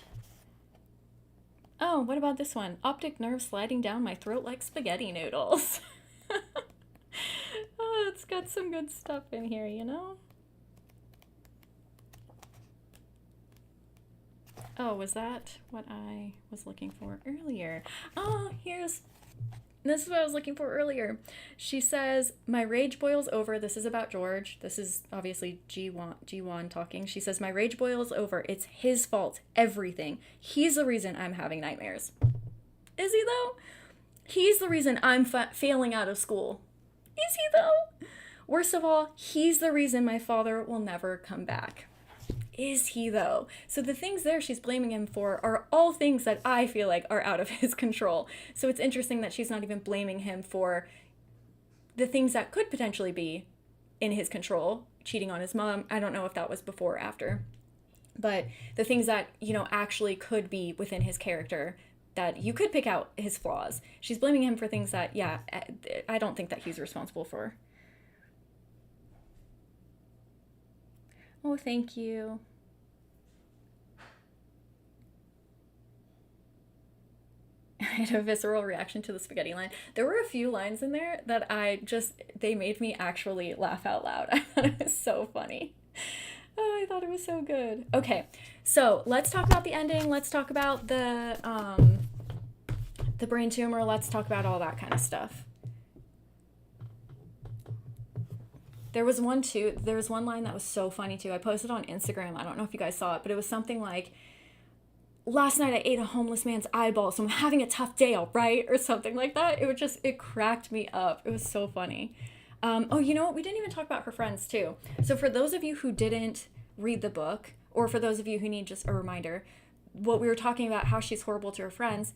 Oh, what about this one? Optic nerve sliding down my throat like spaghetti noodles. Oh, it's got some good stuff in here, you know? Oh, was that what I was looking for earlier? Oh, this is what I was looking for earlier. She says, "My rage boils over." This is about George. This is obviously G1 talking. She says, "My rage boils over. It's his fault. Everything. He's the reason I'm having nightmares." Is he though? He's the reason I'm failing out of school. Is he though? Worst of all, he's the reason my father will never come back. Is he though? So the things there she's blaming him for are all things that I feel like are out of his control. So it's interesting that she's not even blaming him for the things that could potentially be in his control. Cheating on his mom. I don't know if that was before or after. But the things that, actually could be within his character that you could pick out his flaws. She's blaming him for things that, yeah, I don't think that he's responsible for. Oh, thank you. I had a visceral reaction to the spaghetti line. There were a few lines in there that they made me actually laugh out loud. I thought it was so funny. Oh, I thought it was so good. Okay, so let's talk about the ending. Let's talk about the brain tumor. Let's talk about all that kind of stuff. There was one line that was so funny too. I posted on Instagram. I don't know if you guys saw it, but it was something like, "Last night I ate a homeless man's eyeball, so I'm having a tough day, all right?" Or something like that. It cracked me up. It was so funny. Oh, you know what? We didn't even talk about her friends too. So for those of you who didn't read the book, or for those of you who need just a reminder, what we were talking about, how she's horrible to her friends,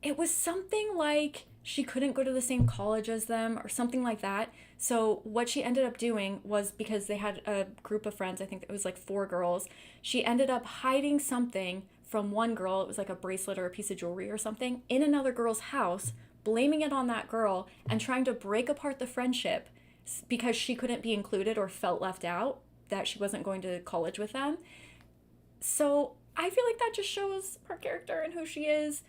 it was something like she couldn't go to the same college as them or something like that. So what she ended up doing was, because they had a group of friends, I think it was like 4 girls, she ended up hiding something from one girl. It was like a bracelet or a piece of jewelry or something in another girl's house, blaming it on that girl and trying to break apart the friendship because she couldn't be included or felt left out, that she wasn't going to college with them. So I feel like that just shows her character and who she is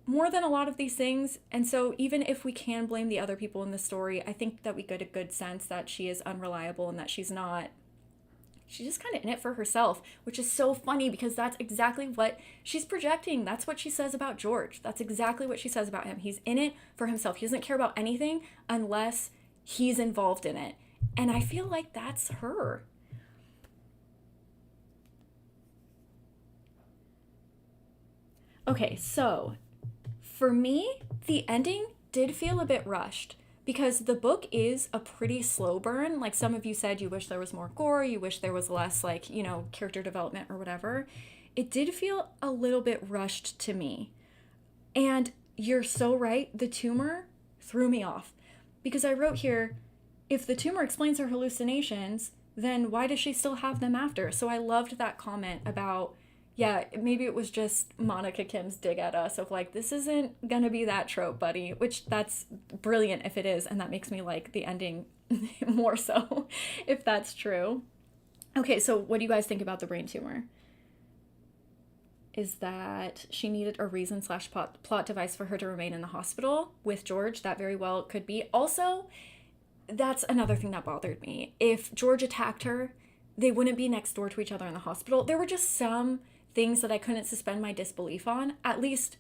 more than a lot of these things. And so even if we can blame the other people in the story, I think that we get a good sense that she is unreliable and that she's just kind of in it for herself, which is so funny because that's exactly what she's projecting. That's what she says about George. That's exactly what she says about him. He's in it for himself. He doesn't care about anything unless he's involved in it. And I feel like that's her. Okay, so for me, the ending did feel a bit rushed because the book is a pretty slow burn. Like some of you said, you wish there was more gore, you wish there was less, like, character development or whatever. It did feel a little bit rushed to me. And you're so right, the tumor threw me off because I wrote here, if the tumor explains her hallucinations, then why does she still have them after? So I loved that comment about, yeah, maybe it was just Monika Kim's dig at us of like, this isn't gonna be that trope, buddy, which that's brilliant if it is, and that makes me like the ending more so if that's true. Okay, so what do you guys think about the brain tumor? Is that she needed a reason slash plot device for her to remain in the hospital with George? That very well could be. Also, that's another thing that bothered me. If George attacked her, they wouldn't be next door to each other in the hospital. There were just some things that I couldn't suspend my disbelief on. At least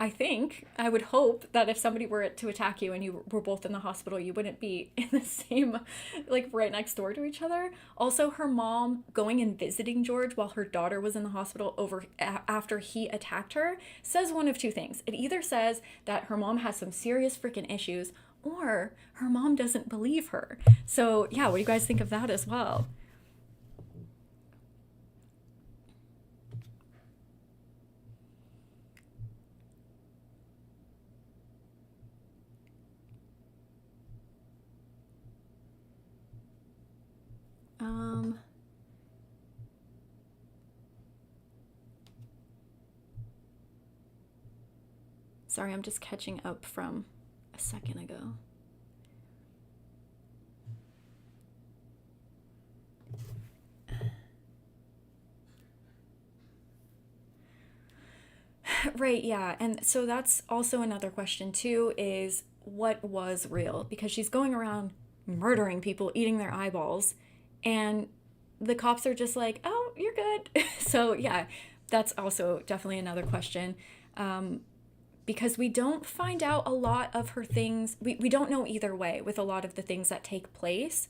I would hope that if somebody were to attack you and you were both in the hospital, you wouldn't be in the same, like right next door to each other. Also, her mom going and visiting George while her daughter was in the hospital after he attacked her says one of two things. It either says that her mom has some serious freaking issues, or her mom doesn't believe her. So yeah, what do you guys think of that as well? Um, Sorry, I'm just catching up from a second ago. Right, yeah. And so that's also another question too, is what was real? Because she's going around murdering people, eating their eyeballs, and the cops are just like, "Oh, you're good." So, yeah, that's also definitely another question. Um, because we don't find out a lot of her things. We don't know either way with a lot of the things that take place.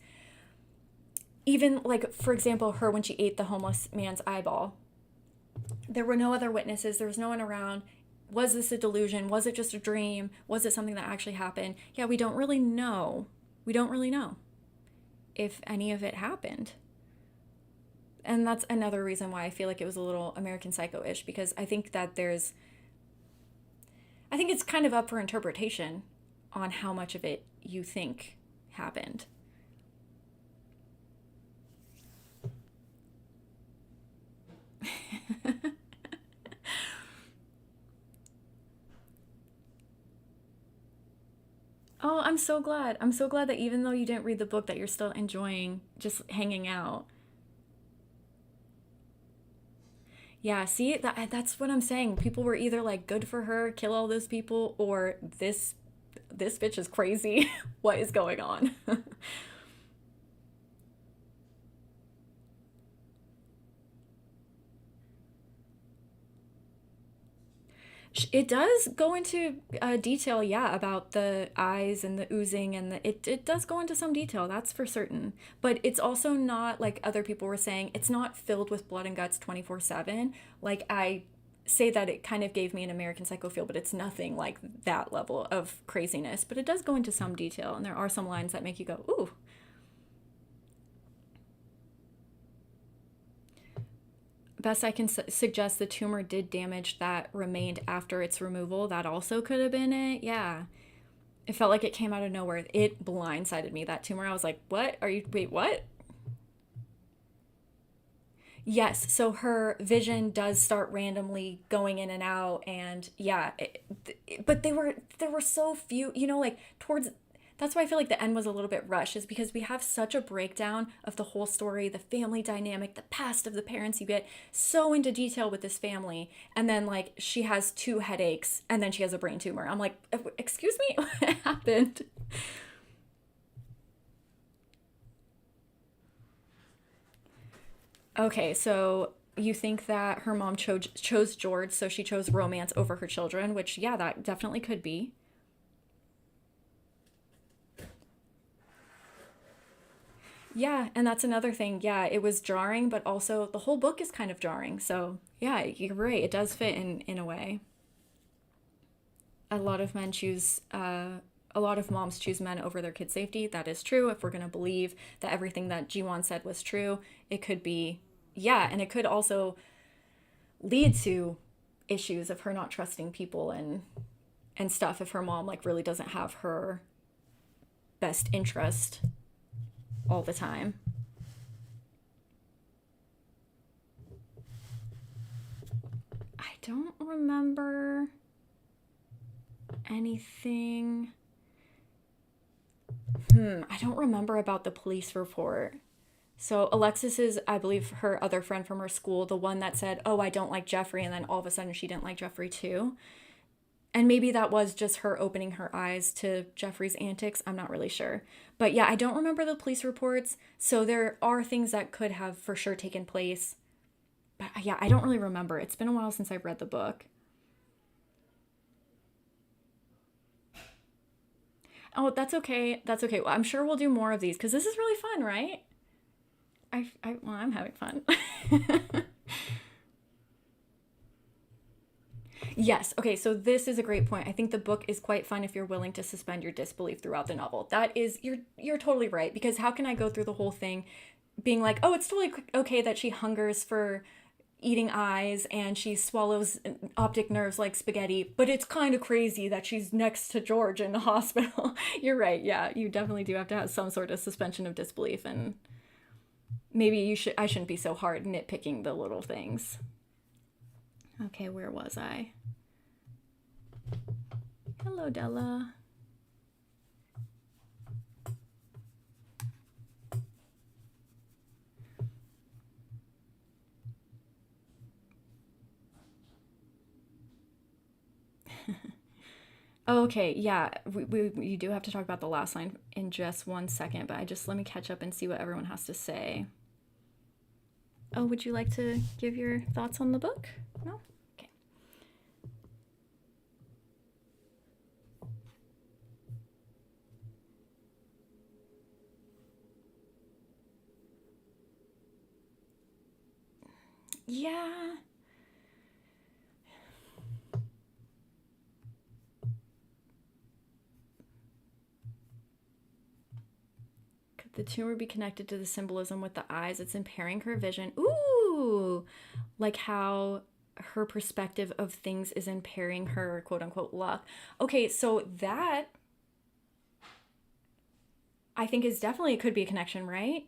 Even like, for example, her when she ate the homeless man's eyeball, there were no other witnesses, there was no one around. Was this a delusion? Was it just a dream? Was it something that actually happened? Yeah, we don't really know. We don't really know if any of it happened. And that's another reason why I feel like it was a little American Psycho-ish, because I think it's kind of up for interpretation on how much of it you think happened. Oh, I'm so glad. I'm so glad that even though you didn't read the book, that you're still enjoying just hanging out. Yeah, see, that's what I'm saying. People were either like good for her, kill all those people, or this bitch is crazy. What is going on? It does go into detail, yeah, about the eyes and the oozing, and it does go into some detail, that's for certain. But it's also not like other people were saying, it's not filled with blood and guts 24/7. Like, I say that it kind of gave me an American Psycho feel, but it's nothing like that level of craziness. But it does go into some detail, and there are some lines that make you go, ooh. Best I can suggest, the tumor did damage that remained after its removal. That also could have been it. Yeah. It felt like it came out of nowhere. It blindsided me, that tumor. I was like, what? Wait, what? Yes. So her vision does start randomly going in and out. And yeah, but there were so few, like towards, that's why I feel like the end was a little bit rushed, is because we have such a breakdown of the whole story, the family dynamic, the past of the parents. You get so into detail with this family, and then like she has two headaches and then she has a brain tumor. I'm like, excuse me, what happened? Okay, so you think that her mom chose George, so she chose romance over her children, which yeah, that definitely could be. Yeah, and that's another thing. Yeah, it was jarring, but also the whole book is kind of jarring. So, yeah, you're right. It does fit in a way. A lot of men choose a lot of moms choose men over their kids' safety. That is true. If we're going to believe that everything that Jiwon said was true, it could be, yeah, and it could also lead to issues of her not trusting people and stuff if her mom like really doesn't have her best interest all the time. I don't remember anything. I don't remember about the police report. So Alexis is, I believe, her other friend from her school, the one that said, "Oh, I don't like Jeffrey," and then all of a sudden she didn't like Jeffrey too. And maybe that was just her opening her eyes to Jeffrey's antics. I'm not really sure. But yeah, I don't remember the police reports. So there are things that could have for sure taken place. But yeah, I don't really remember. It's been a while since I've read the book. Oh, that's okay. That's okay. Well, I'm sure we'll do more of these because this is really fun, right? Well, I'm having fun. Yes. Okay. So this is a great point. I think the book is quite fun if you're willing to suspend your disbelief throughout the novel. That is, you're totally right. Because how can I go through the whole thing being like, oh, it's totally okay that she hungers for eating eyes and she swallows optic nerves like spaghetti, but it's kind of crazy that she's next to George in the hospital. You're right. Yeah, you definitely do have to have some sort of suspension of disbelief, and maybe I shouldn't be so hard nitpicking the little things. Okay, where was I? Hello, Della. Okay, yeah, we do have to talk about the last line in just one second, but let me catch up and see what everyone has to say. Oh, would you like to give your thoughts on the book? No? Okay. Yeah. Could the tumor be connected to the symbolism with the eyes? It's impairing her vision. Ooh! Like how her perspective of things is impairing her quote unquote luck. Okay, so that I think is definitely, it could be a connection, right?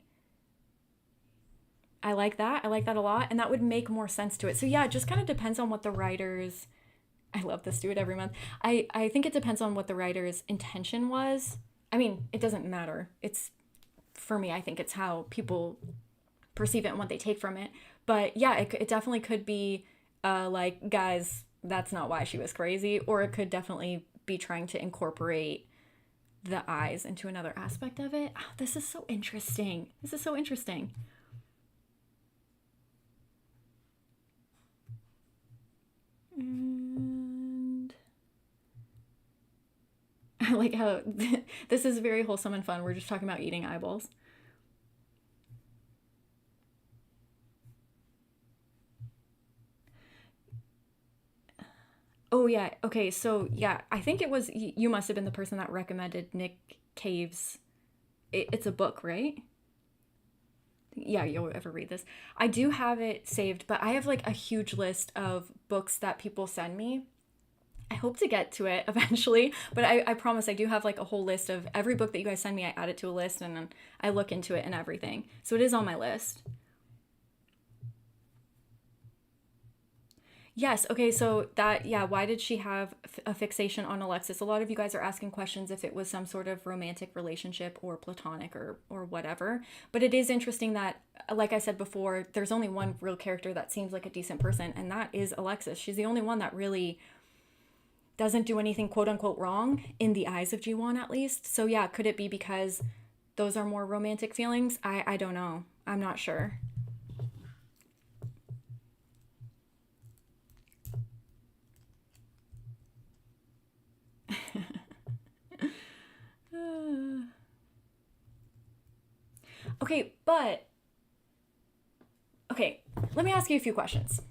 I like that. I like that a lot. And that would make more sense to it. So yeah, it just kind of depends on what the writers, I love this, do it every month. I think it depends on what the writer's intention was. I mean, it doesn't matter. It's, for me, I think it's how people perceive it and what they take from it. But yeah, it definitely could be like, guys, that's not why she was crazy. Or it could definitely be trying to incorporate the eyes into another aspect of it. Oh, this is so interesting. This is so interesting. And I like how this is very wholesome and fun. We're just talking about eating eyeballs. Oh yeah. Okay. So yeah, I think it was you must have been the person that recommended Nick Cave's. It's a book, right? Yeah, you'll ever read this. I do have it saved, but I have like a huge list of books that people send me. I hope to get to it eventually, but I promise I do have like a whole list of every book that you guys send me. I add it to a list and then I look into it and everything. So it is on my list. Yes. Okay. So that, yeah, why did she have a fixation on Alexis? A lot of you guys are asking questions if it was some sort of romantic relationship or platonic or whatever. But it is interesting that, like I said before, there's only one real character that seems like a decent person, and that is Alexis. She's the only one that really doesn't do anything quote unquote wrong in the eyes of G1 at least. So yeah, could it be because those are more romantic feelings? I don't know. I'm not sure. Okay, but okay, let me ask you a few questions.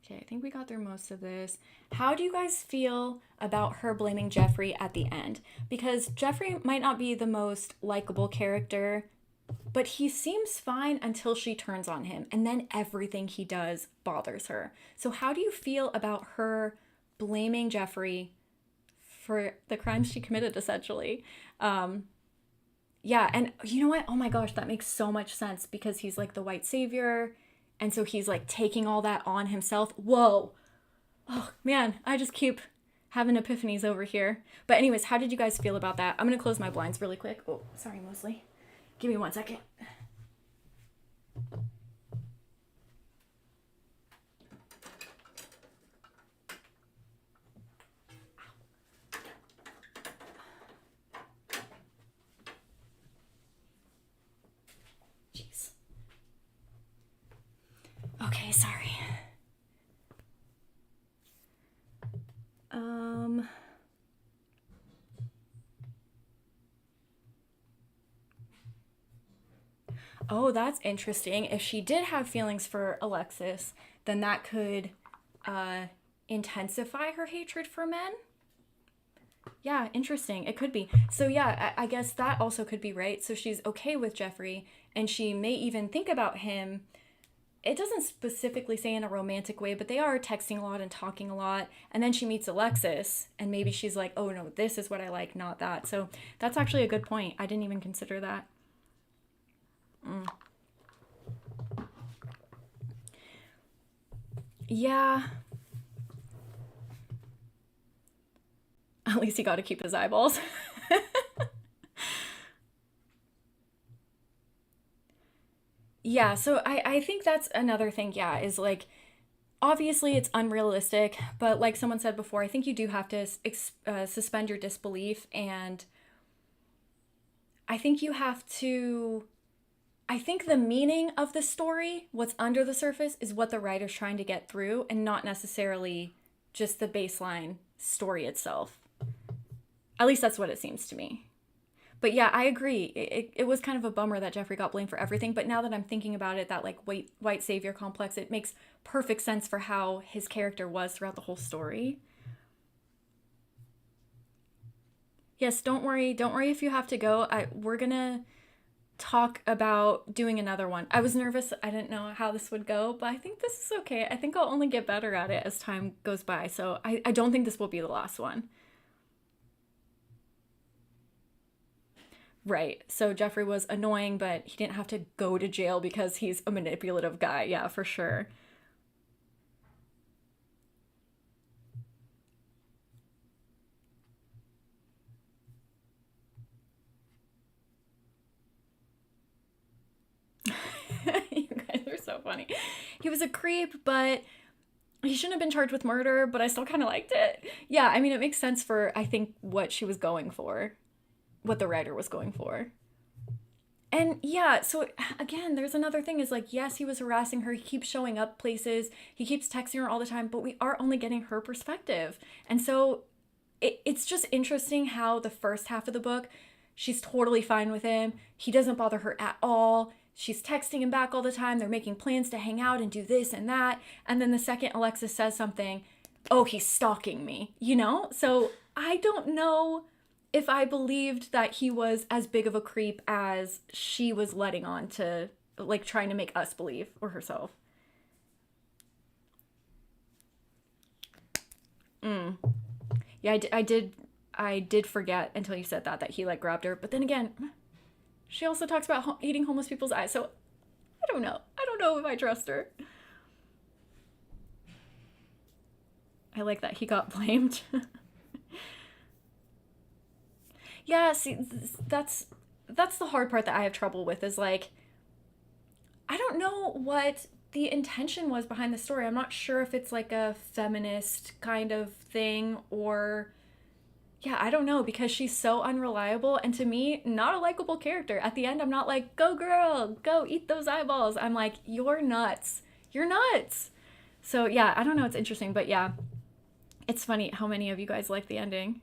Okay, I think we got through most of this. How do you guys feel about her blaming Jeffrey at the end? Because Jeffrey might not be the most likable character, but he seems fine until she turns on him, and then everything he does bothers her. So, how do you feel about her blaming Jeffrey for the crimes she committed, essentially? Um, yeah, and you know what? Oh my gosh, that makes so much sense because he's like the white savior, and so he's like taking all that on himself. Whoa. Oh man, I just keep having epiphanies over here. But anyways, how did you guys feel about that? I'm gonna close my blinds really quick. Oh, sorry, Mosley. Give me 1 second. Okay, sorry. Um, oh, that's interesting. If she did have feelings for Alexis, then that could uh, intensify her hatred for men. Yeah, interesting. It could be. So, yeah, I guess that also could be right. So, she's okay with Jeffrey, and she may even think about him. It doesn't specifically say in a romantic way, but they are texting a lot and talking a lot. And then she meets Alexis, and maybe she's like, oh no, this is what I like, not that. So, that's actually a good point. I didn't even consider that. Yeah, at least he got to keep his eyeballs. Yeah, so I think that's another thing, yeah, is like obviously it's unrealistic, but like someone said before, I think you do have to suspend your disbelief. And I think you have to, I think the meaning of the story, what's under the surface, is what the writer's trying to get through and not necessarily just the baseline story itself. At least that's what it seems to me. But yeah, I agree. It was kind of a bummer that Jeffrey got blamed for everything. But now that I'm thinking about it, that like white savior complex, it makes perfect sense for how his character was throughout the whole story. Yes, don't worry. Don't worry if you have to go. We're gonna talk about doing another one. I was nervous. I didn't know how this would go, but I think this is okay. I think I'll only get better at it as time goes by. So I don't think this will be the last one. Right. So Jeffrey was annoying, but he didn't have to go to jail because he's a manipulative guy. Yeah, for sure. You guys are so funny. He was a creep, but he shouldn't have been charged with murder, but I still kind of liked it. Yeah, I mean, it makes sense for, I think, what she was going for, what the writer was going for. And yeah, so again, there's another thing is like, yes, he was harassing her. He keeps showing up places. He keeps texting her all the time, but we are only getting her perspective. And so it's just interesting how the first half of the book, she's totally fine with him. He doesn't bother her at all. She's texting him back all the time. They're making plans to hang out and do this and that. And then the second Alexis says something, oh, he's stalking me, you know? So I don't know if I believed that he was as big of a creep as she was letting on to, like, trying to make us believe, or herself. Mm. Yeah, I did forget until you said that he like grabbed her. But then again, she also talks about eating homeless people's eyes. So I don't know. I don't know if I trust her. I like that he got blamed. Yeah, see, that's the hard part that I have trouble with is like I don't know what the intention was behind the story. I'm not sure if it's like a feminist kind of thing or yeah, I don't know because she's so unreliable and to me, not a likable character. At the end, I'm not like, go girl, go eat those eyeballs. I'm like, you're nuts. You're nuts. So yeah, I don't know. It's interesting, but yeah, it's funny how many of you guys like the ending.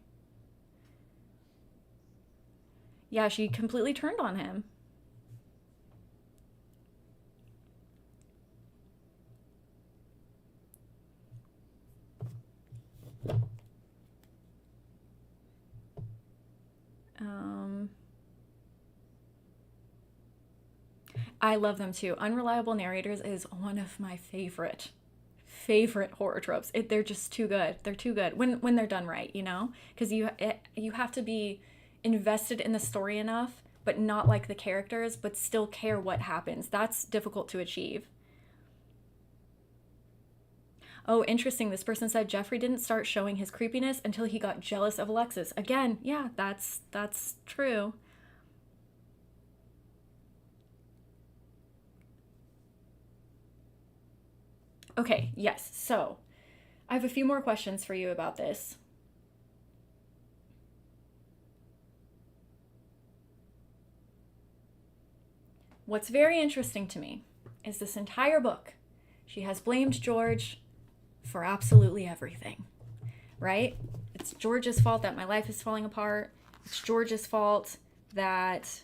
Yeah, she completely turned on him. Um, I love them too. Unreliable narrators is one of my favorite horror tropes. They're just too good. They're too good when they're done right, you know? Because you have to be invested in the story enough, but not like the characters, but still care what happens. That's difficult to achieve. Oh, interesting. This person said Jeffrey didn't start showing his creepiness until he got jealous of Alexis. Again, yeah, that's true. Okay, yes. So, I have a few more questions for you about this. What's very interesting to me is this entire book. She has blamed George for absolutely everything, right? It's George's fault that my life is falling apart. It's George's fault that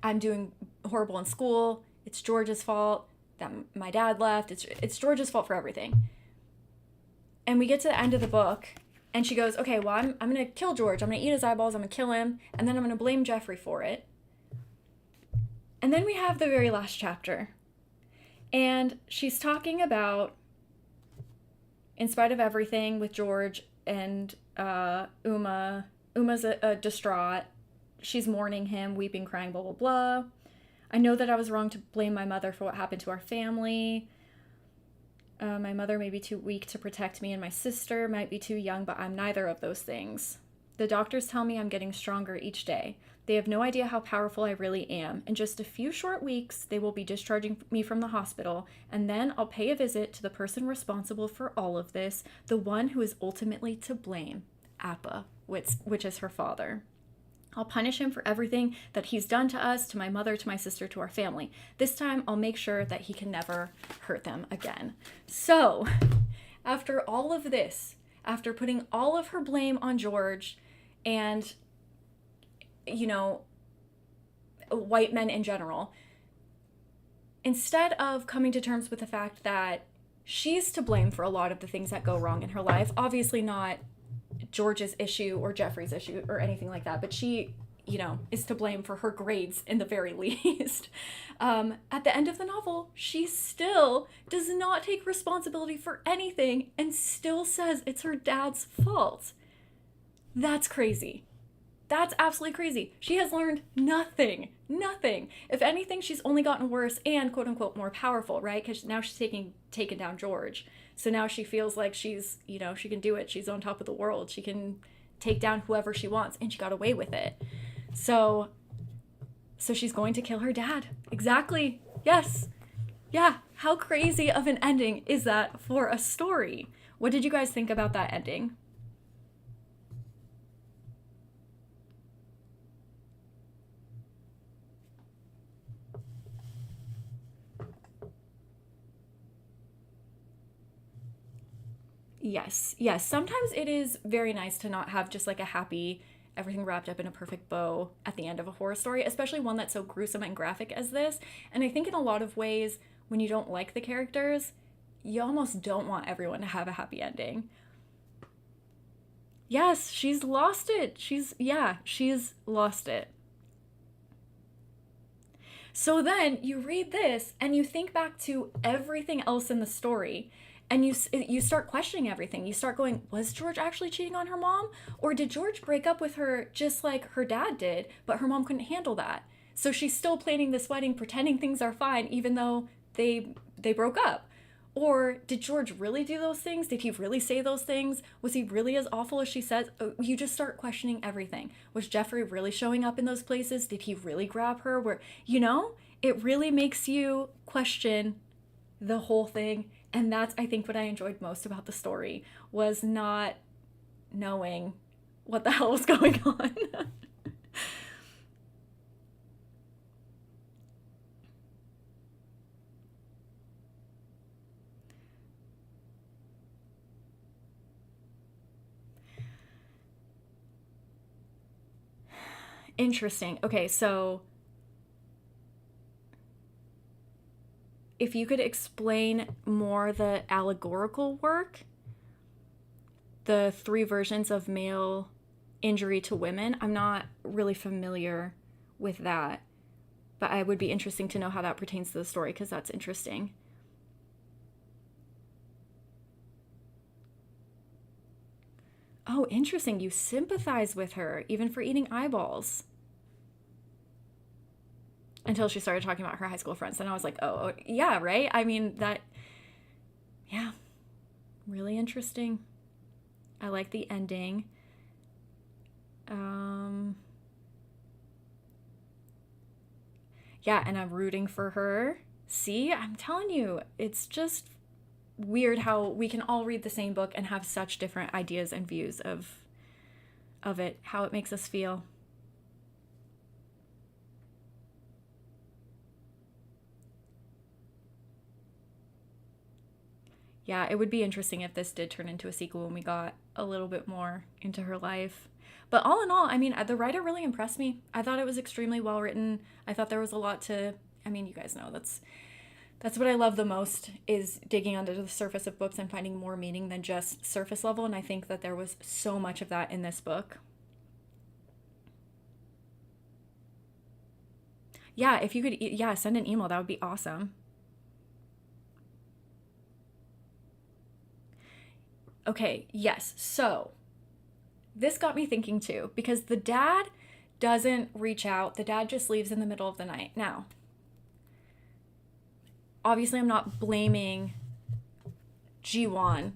I'm doing horrible in school. It's George's fault that my dad left. It's George's fault for everything. And we get to the end of the book, and she goes, okay, well, I'm going to kill George. I'm going to eat his eyeballs. I'm going to kill him. And then I'm going to blame Jeffrey for it. And then we have the very last chapter. And she's talking about, in spite of everything with George and Uma's distraught. She's mourning him, weeping, crying, blah, blah, blah. I know that I was wrong to blame my mother for what happened to our family. My mother may be too weak to protect me, and my sister might be too young, but I'm neither of those things. The doctors tell me I'm getting stronger each day. They have no idea how powerful I really am. In just a few short weeks, they will be discharging me from the hospital, and then I'll pay a visit to the person responsible for all of this, the one who is ultimately to blame, Appa, which is her father. I'll punish him for everything that he's done to us, to my mother, to my sister, to our family. This time, I'll make sure that he can never hurt them again. So, after all of this, after putting all of her blame on George and, you know, white men in general, instead of coming to terms with the fact that she's to blame for a lot of the things that go wrong in her life, obviously not George's issue or Jeffrey's issue or anything like that, but she, you know, is to blame for her grades in the very least. At the end of the novel, she still does not take responsibility for anything and still says it's her dad's fault. That's crazy. That's absolutely crazy. She has learned nothing. If anything, she's only gotten worse and quote unquote more powerful, right? Because now she's taken down George. So now she feels like she's, you know, she can do it. She's on top of the world. She can take down whoever she wants, and she got away with it. So she's going to kill her dad. Exactly. Yes. Yeah. How crazy of an ending is that for a story? What did you guys think about that ending? Yes. Sometimes it is very nice to not have just like a happy, everything wrapped up in a perfect bow at the end of a horror story, especially one that's so gruesome and graphic as this. And I think in a lot of ways, when you don't like the characters, you almost don't want everyone to have a happy ending. Yes, she's lost it. She's lost it. So then you read this and you think back to everything else in the story, and you start questioning everything. You start going, was George actually cheating on her mom? Or did George break up with her just like her dad did, but her mom couldn't handle that? So she's still planning this wedding, pretending things are fine, even though they broke up. Or did George really do those things? Did he really say those things? Was he really as awful as she says? You just start questioning everything. Was Jeffrey really showing up in those places? Did he really grab her? It really makes you question the whole thing. And that's, I think, what I enjoyed most about the story, was not knowing what the hell was going on. Interesting. Okay, so if you could explain more the allegorical work, the 3 versions of male injury to women. I'm not really familiar with that, but I would be interesting to know how that pertains to the story, because that's interesting. Oh, interesting. You sympathize with her, even for eating eyeballs. Until she started talking about her high school friends. And I was like, oh, yeah, right? I mean, yeah, really interesting. I like the ending. Yeah, and I'm rooting for her. See, I'm telling you, it's just weird how we can all read the same book and have such different ideas and views of it, how it makes us feel. Yeah, it would be interesting if this did turn into a sequel and we got a little bit more into her life. But all in all, I mean, the writer really impressed me. I thought it was extremely well written. I thought there was a lot to, I mean, you guys know that's what I love the most, is digging under the surface of books and finding more meaning than just surface level, and I think that there was so much of that in this book. Yeah, if you could, yeah, send an email, that would be awesome. Okay, yes. So, this got me thinking too, because the dad doesn't reach out. The dad just leaves in the middle of the night. Now, obviously, I'm not blaming Jiwon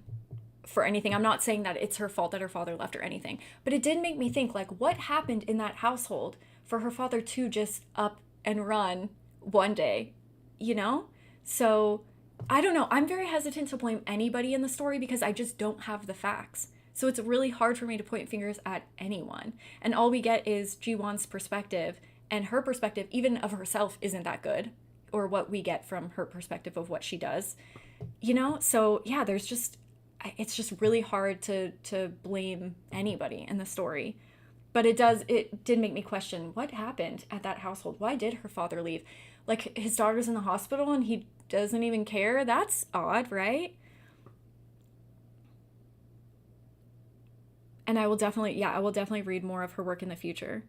for anything. I'm not saying that it's her fault that her father left or anything. But it did make me think, like, what happened in that household for her father to just up and run one day, you know? So I don't know. I'm very hesitant to blame anybody in the story because I just don't have the facts. So it's really hard for me to point fingers at anyone. And all we get is Jiwon's perspective, and her perspective, even of herself, isn't that good, or what we get from her perspective of what she does, you know? So yeah, there's just, it's just really hard to blame anybody in the story. But it did make me question what happened at that household. Why did her father leave? Like, his daughter's in the hospital and he doesn't even care. That's odd, right? And I will definitely read more of her work in the future.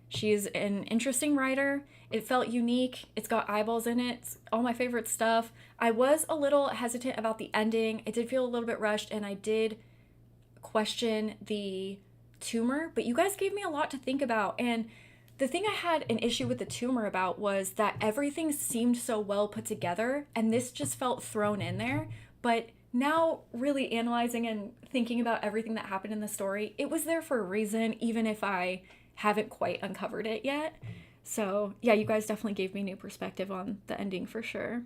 She's an interesting writer. It felt unique. It's got eyeballs in it. It's all my favorite stuff. I was a little hesitant about the ending. It did feel a little bit rushed, and I did question the tumor, but you guys gave me a lot to think about. And the thing I had an issue with the tumor about was that everything seemed so well put together, and this just felt thrown in there. But now, really analyzing and thinking about everything that happened in the story, it was there for a reason, even if I haven't quite uncovered it yet. So, yeah, you guys definitely gave me new perspective on the ending for sure.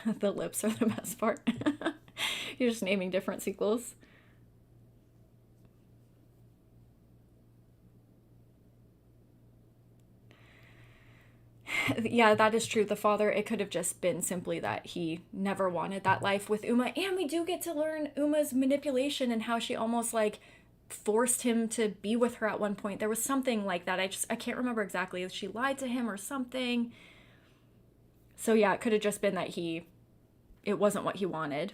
The lips are the best part. You're just naming different sequels. Yeah, that is true. The father, it could have just been simply that he never wanted that life with Uma. And we do get to learn Uma's manipulation and how she almost like forced him to be with her at one point. There was something like that. I can't remember exactly. She lied to him or something. So yeah, it could have just been that it wasn't what he wanted.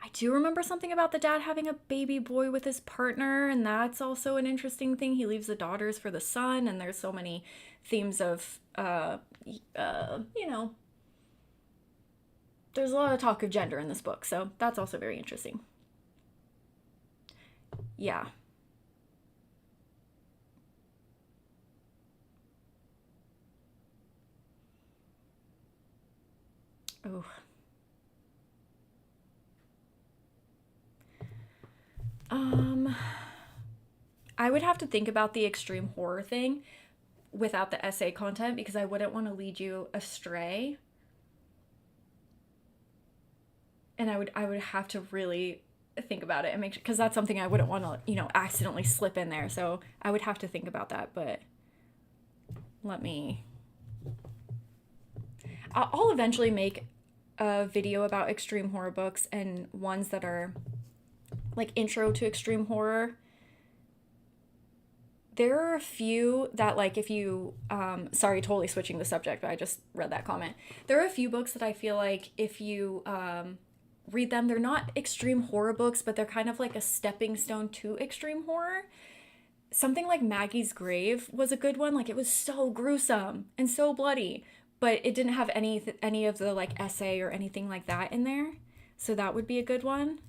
I do remember something about the dad having a baby boy with his partner, and that's also an interesting thing. He leaves the daughters for the son, and there's so many themes of, you know, there's a lot of talk of gender in this book, so that's also very interesting. Yeah. Oh. Um, I would have to think about the extreme horror thing without the essay content because I wouldn't want to lead you astray. And I would have to really think about it and make sure, because that's something I wouldn't want to, accidentally slip in there. So I would have to think about that, but let me I'll eventually make a video about extreme horror books and ones that are like intro to extreme horror. There are a few that, like, if you sorry, totally switching the subject, but I just read that comment. There are a few books that I feel like if you read them, they're not extreme horror books, but they're kind of like a stepping stone to extreme horror. Something like Maggie's Grave was a good one. Like, it was so gruesome and so bloody, but it didn't have any of the like essay or anything like that in there. So that would be a good one.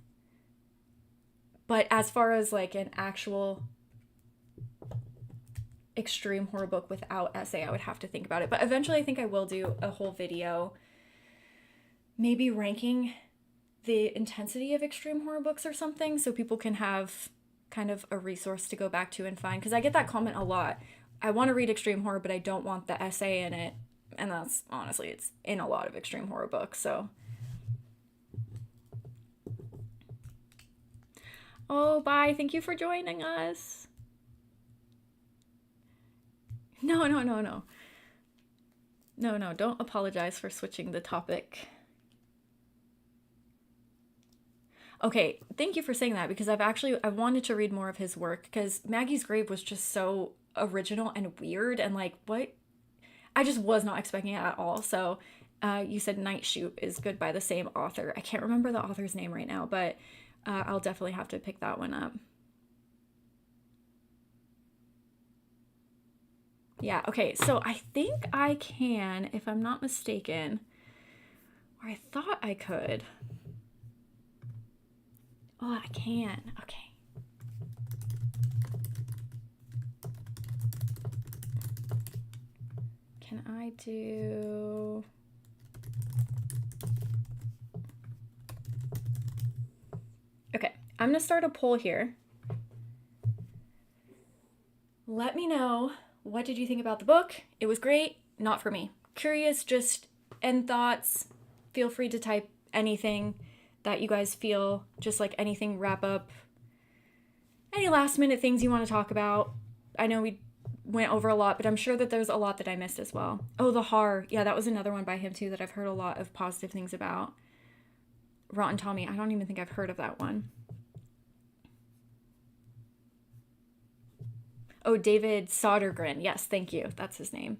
But as far as like an actual extreme horror book without essay, I would have to think about it. But eventually I think I will do a whole video maybe ranking the intensity of extreme horror books or something, so people can have kind of a resource to go back to and find, because I get that comment a lot. I want to read extreme horror, but I don't want the essay in it. And that's honestly, it's in a lot of extreme horror books. So, oh, bye. Thank you for joining us. No, no, no, no. No, no, don't apologize for switching the topic. Okay, thank you for saying that because I wanted to read more of his work because Maggie's Grave was just so original and weird and like what I just was not expecting it at all. So, you said Night Shoot is good by the same author. I can't remember the author's name right now, but I'll definitely have to pick that one up. Yeah, okay, so I think I can, if I'm not mistaken, or I thought I could. Oh, I can. Okay. Can I do. Okay, I'm gonna start a poll here. Let me know, what did you think about the book? It was great, not for me. Curious, just end thoughts. Feel free to type anything that you guys feel, just like anything wrap up. Any last minute things you want to talk about. I know we went over a lot, but I'm sure that there's a lot that I missed as well. Oh, The Horror. Yeah, that was another one by him too that I've heard a lot of positive things about. Rotten Tommy. I don't even think I've heard of that one. Oh, David Sodergren. Yes, thank you. That's his name.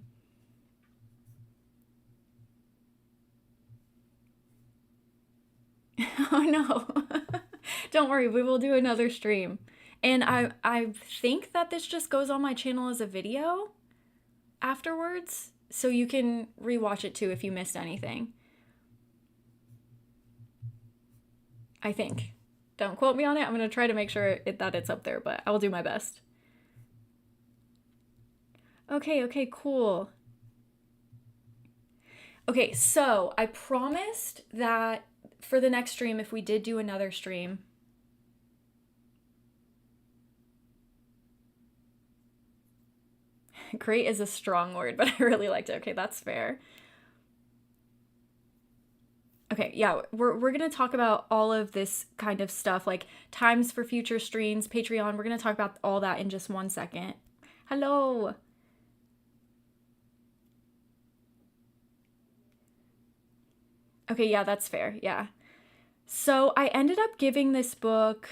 Oh no. Don't worry, we will do another stream. And I think that this just goes on my channel as a video afterwards, so you can rewatch it too if you missed anything. I think. Don't quote me on it. I'm going to try to make sure that it's up there, but I will do my best. Okay, okay, cool. Okay, so I promised that for the next stream, if we did do another stream, great is a strong word, but I really liked it. Okay, that's fair. Okay, yeah, we're gonna talk about all of this kind of stuff, like times for future streams, Patreon. We're gonna talk about all that in just 1 second. Hello. Okay, yeah, that's fair. Yeah. So I ended up giving this book.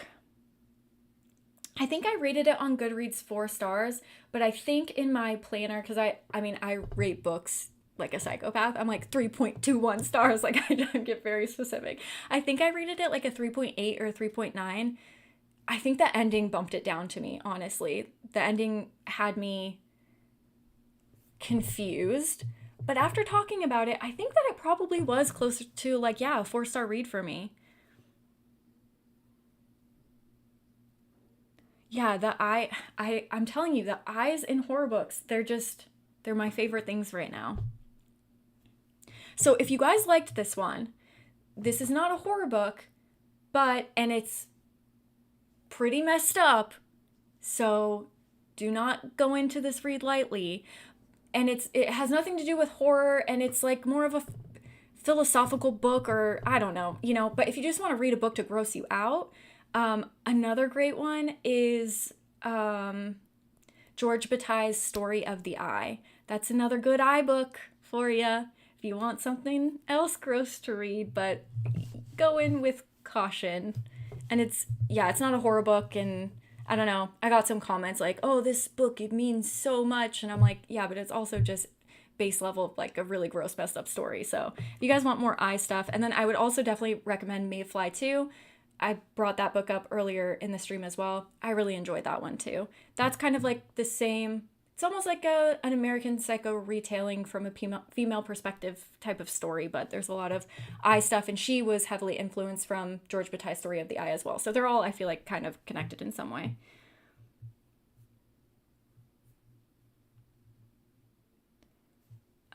I think I rated it on Goodreads 4 stars, but I think in my planner, because I mean, I rate books like a psychopath. I'm like 3.21 stars. Like I get very specific. I think I rated it like a 3.8 or a 3.9. I think the ending bumped it down to me, honestly. The ending had me confused. But after talking about it, I think that it probably was closer to like, yeah, a 4 star read for me. Yeah, I'm telling you, the eyes in horror books, they're my favorite things right now. So if you guys liked this one, this is not a horror book, and it's pretty messed up. So do not go into this read lightly. And it has nothing to do with horror, and it's like more of a philosophical book, or I don't know, but if you just want to read a book to gross you out, another great one is George Bataille's Story of the Eye. That's another good eye book for you if you want something else gross to read, but go in with caution. And it's not a horror book, and I don't know. I got some comments like, "Oh, this book, it means so much." And I'm like, "Yeah, but it's also just base level, like a really gross messed up story." So, if you guys want more eye stuff, and then I would also definitely recommend Mayfly 2. I brought that book up earlier in the stream as well. I really enjoyed that one too. That's kind of like the same. It's almost like an American Psycho retelling from a female perspective type of story, but there's a lot of eye stuff, and she was heavily influenced from George Bataille's Story of the Eye as well. So they're all, I feel like, kind of connected in some way.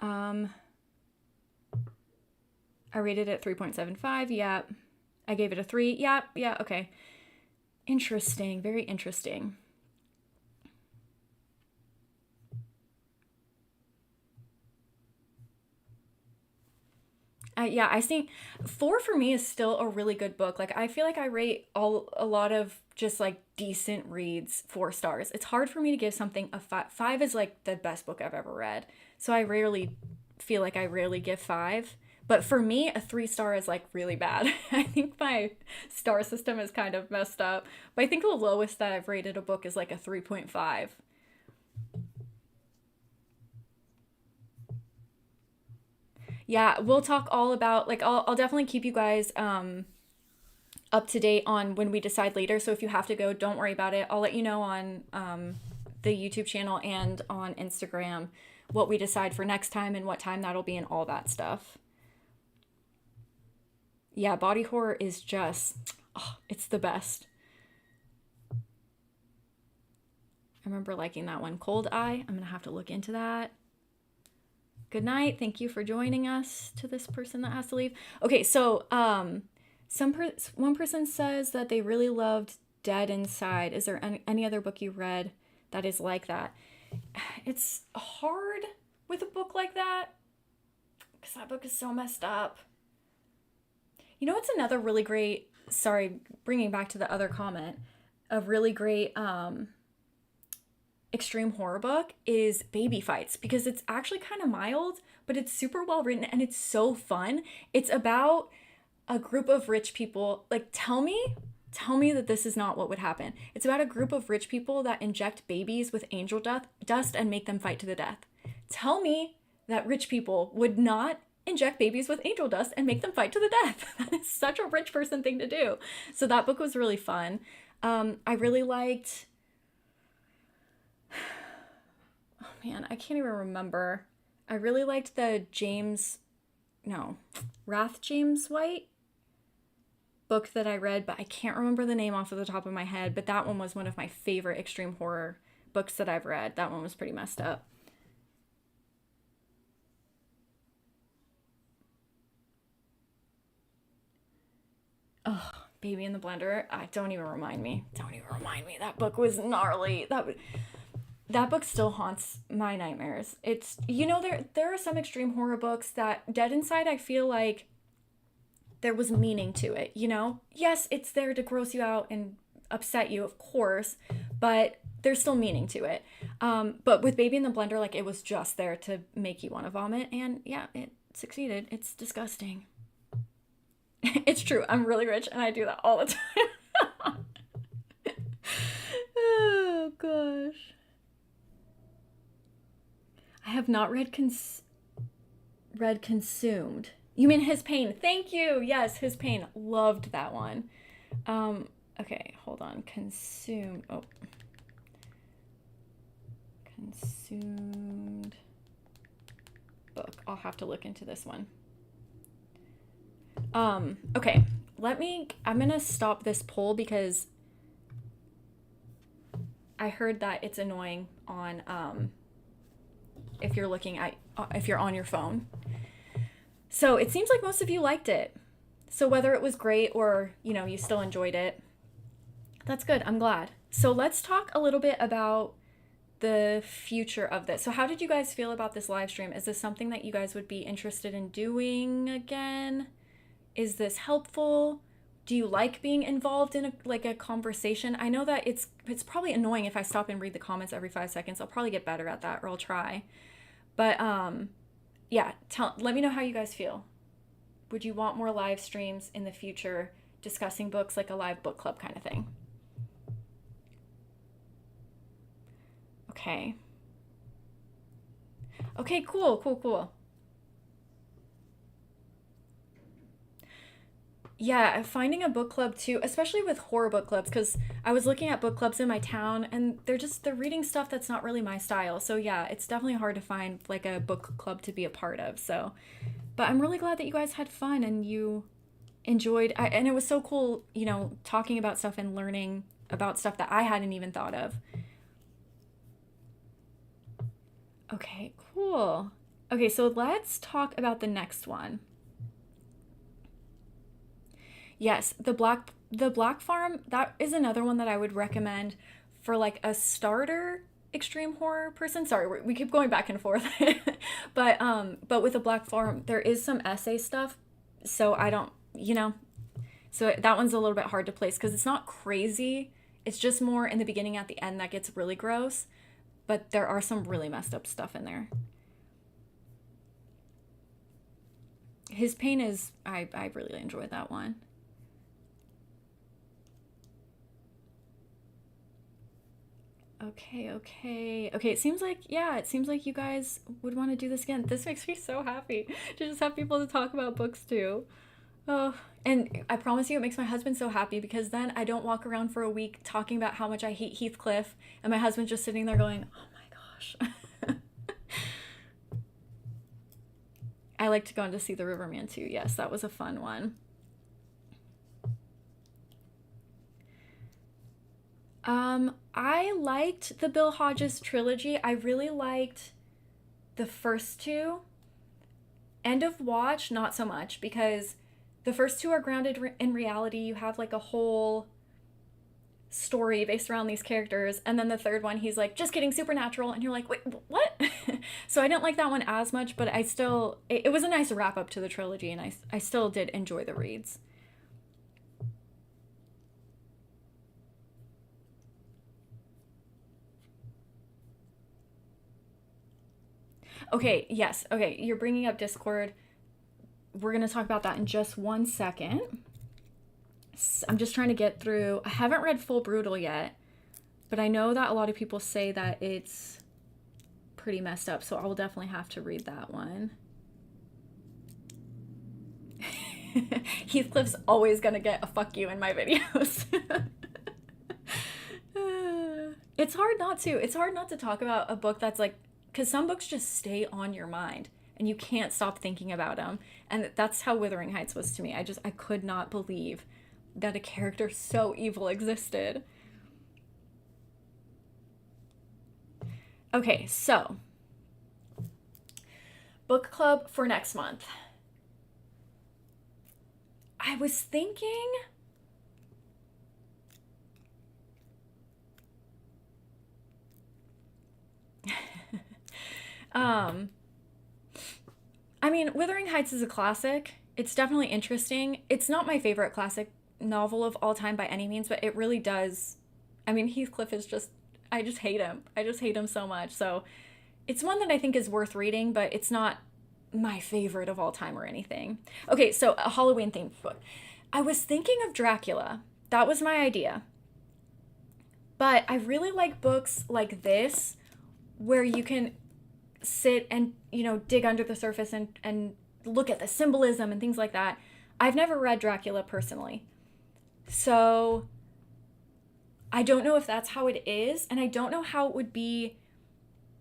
Um, I rated it 3.75. Yeah. I gave it a 3. Yeah, okay. Interesting, very interesting. Yeah, I think 4 for me is still a really good book. Like I feel like I rate a lot of just like decent reads 4 stars. It's hard for me to give something a 5. 5 is like the best book I've ever read. So I rarely feel like I rarely give 5. But for me, a 3 star is like really bad. I think my star system is kind of messed up. But I think the lowest that I've rated a book is like a 3.5. Yeah, we'll talk all about like I'll definitely keep you guys up to date on when we decide later. So if you have to go, don't worry about it. I'll let you know on the YouTube channel and on Instagram what we decide for next time and what time that'll be and all that stuff. Yeah, body horror is just, oh, it's the best. I remember liking that one. Cold Eye, I'm gonna have to look into that. Good night. Thank you for joining us to this person that has to leave. Okay, so one person says that they really loved Dead Inside. Is there any other book you read that is like that? It's hard with a book like that because that book is so messed up. You know what's another really great, sorry, bringing back to the other comment, a really great extreme horror book is Baby Fights, because it's actually kind of mild, but it's super well written and it's so fun. It's about a group of rich people. Like, tell me that this is not what would happen. It's about a group of rich people that inject babies with angel dust and make them fight to the death. Tell me that rich people would not inject babies with angel dust and make them fight to the death. That is such a rich person thing to do. So that book was really fun. I really liked, oh man, I can't even remember. I really liked the Wrath James White book that I read, but I can't remember the name off of the top of my head, but that one was one of my favorite extreme horror books that I've read. That one was pretty messed up. Oh, Baby in the Blender. Don't even remind me. Don't even remind me. That book was gnarly. That book still haunts my nightmares. It's, there are some extreme horror books that Dead Inside, I feel like there was meaning to it, Yes, it's there to gross you out and upset you, of course, but there's still meaning to it. But with Baby in the Blender, like, it was just there to make you want to vomit, and yeah, it succeeded. It's disgusting. It's true. I'm really rich and I do that all the time. Oh gosh. I have not read Consumed. You mean His Pain? Thank you. Yes, His Pain. Loved that one. Okay, hold on. Consumed. Oh. Consumed book. I'll have to look into this one. Okay, I'm gonna stop this poll because I heard that it's annoying on, if you're if you're on your phone. So it seems like most of you liked it. So whether it was great or, you still enjoyed it, that's good. I'm glad. So let's talk a little bit about the future of this. So how did you guys feel about this live stream? Is this something that you guys would be interested in doing again? Is this helpful? Do you like being involved in a conversation? I know that it's probably annoying if I stop and read the comments every 5 seconds. I'll probably get better at that, or I'll try. But yeah, let me know how you guys feel. Would you want more live streams in the future discussing books, like a live book club kind of thing? Okay. Okay, cool. Yeah, finding a book club too, especially with horror book clubs, because I was looking at book clubs in my town and they're reading stuff that's not really my style. So yeah, it's definitely hard to find like a book club to be a part of. So, but I'm really glad that you guys had fun and you enjoyed, and it was so cool, talking about stuff and learning about stuff that I hadn't even thought of. Okay, cool. Okay, so let's talk about the next one. Yes, the Black Farm, that is another one that I would recommend for like a starter extreme horror person. Sorry, we keep going back and forth. But with the Black Farm, there is some essay stuff, So I don't, so that one's a little bit hard to place because it's not crazy. It's just more in the beginning at the end that gets really gross. But there are some really messed up stuff in there. His Pain is, I really enjoyed that one. Okay, it seems like, yeah, it seems like you guys would want to do this again. This makes me so happy to just have people to talk about books to. Oh, and I promise you it makes my husband so happy because then I don't walk around for a week talking about how much I hate Heathcliff and my husband's just sitting there going, oh my gosh. I like to go in to see The Riverman too. Yes, that was a fun one. I liked the Bill Hodges trilogy. I really liked the first two. End of Watch, not so much, because the first two are grounded in reality. You have like a whole story based around these characters, and then the third one, he's like, just kidding, supernatural, and you're like, wait, what? So I didn't like that one as much, but I still, it was a nice wrap up to the trilogy, and I still did enjoy the reads. Okay, yes. Okay, you're bringing up Discord. We're going to talk about that in just 1 second. I'm just trying to get through. I haven't read Full Brutal yet, but I know that a lot of people say that it's pretty messed up, so I will definitely have to read that one. Heathcliff's always going to get a fuck you in my videos. It's hard not to. It's hard not to talk about a book that's like, because some books just stay on your mind and you can't stop thinking about them. And that's how Wuthering Heights was to me. I could not believe that a character so evil existed. Okay, so book club for next month. I was thinking, I mean, Wuthering Heights is a classic. It's definitely interesting. It's not my favorite classic novel of all time by any means, but it really does. I mean, Heathcliff is just, I just hate him. I just hate him so much. So it's one that I think is worth reading, but it's not my favorite of all time or anything. Okay, so a Halloween themed book. I was thinking of Dracula. That was my idea. But I really like books like this where you can sit and, dig under the surface and look at the symbolism and things like that. I've never read Dracula personally. So I don't know if that's how it is, and I don't know how it would be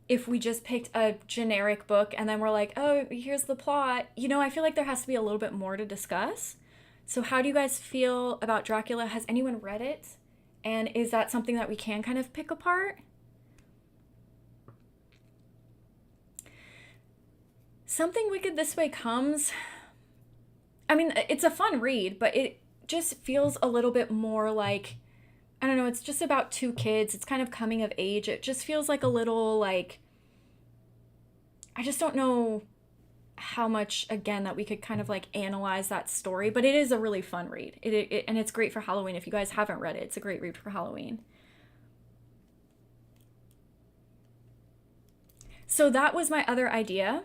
if we just picked a generic book and then we're like, oh, here's the plot. I feel like there has to be a little bit more to discuss. So how do you guys feel about Dracula? Has anyone read it? And is that something that we can kind of pick apart? Something Wicked This Way Comes. I mean, it's a fun read, but it just feels a little bit more like, I don't know, it's just about two kids. It's kind of coming of age. It just feels like a little like, I just don't know how much, again, that we could kind of like analyze that story, but it is a really fun read. And it's great for Halloween. If you guys haven't read it, it's a great read for Halloween. So that was my other idea.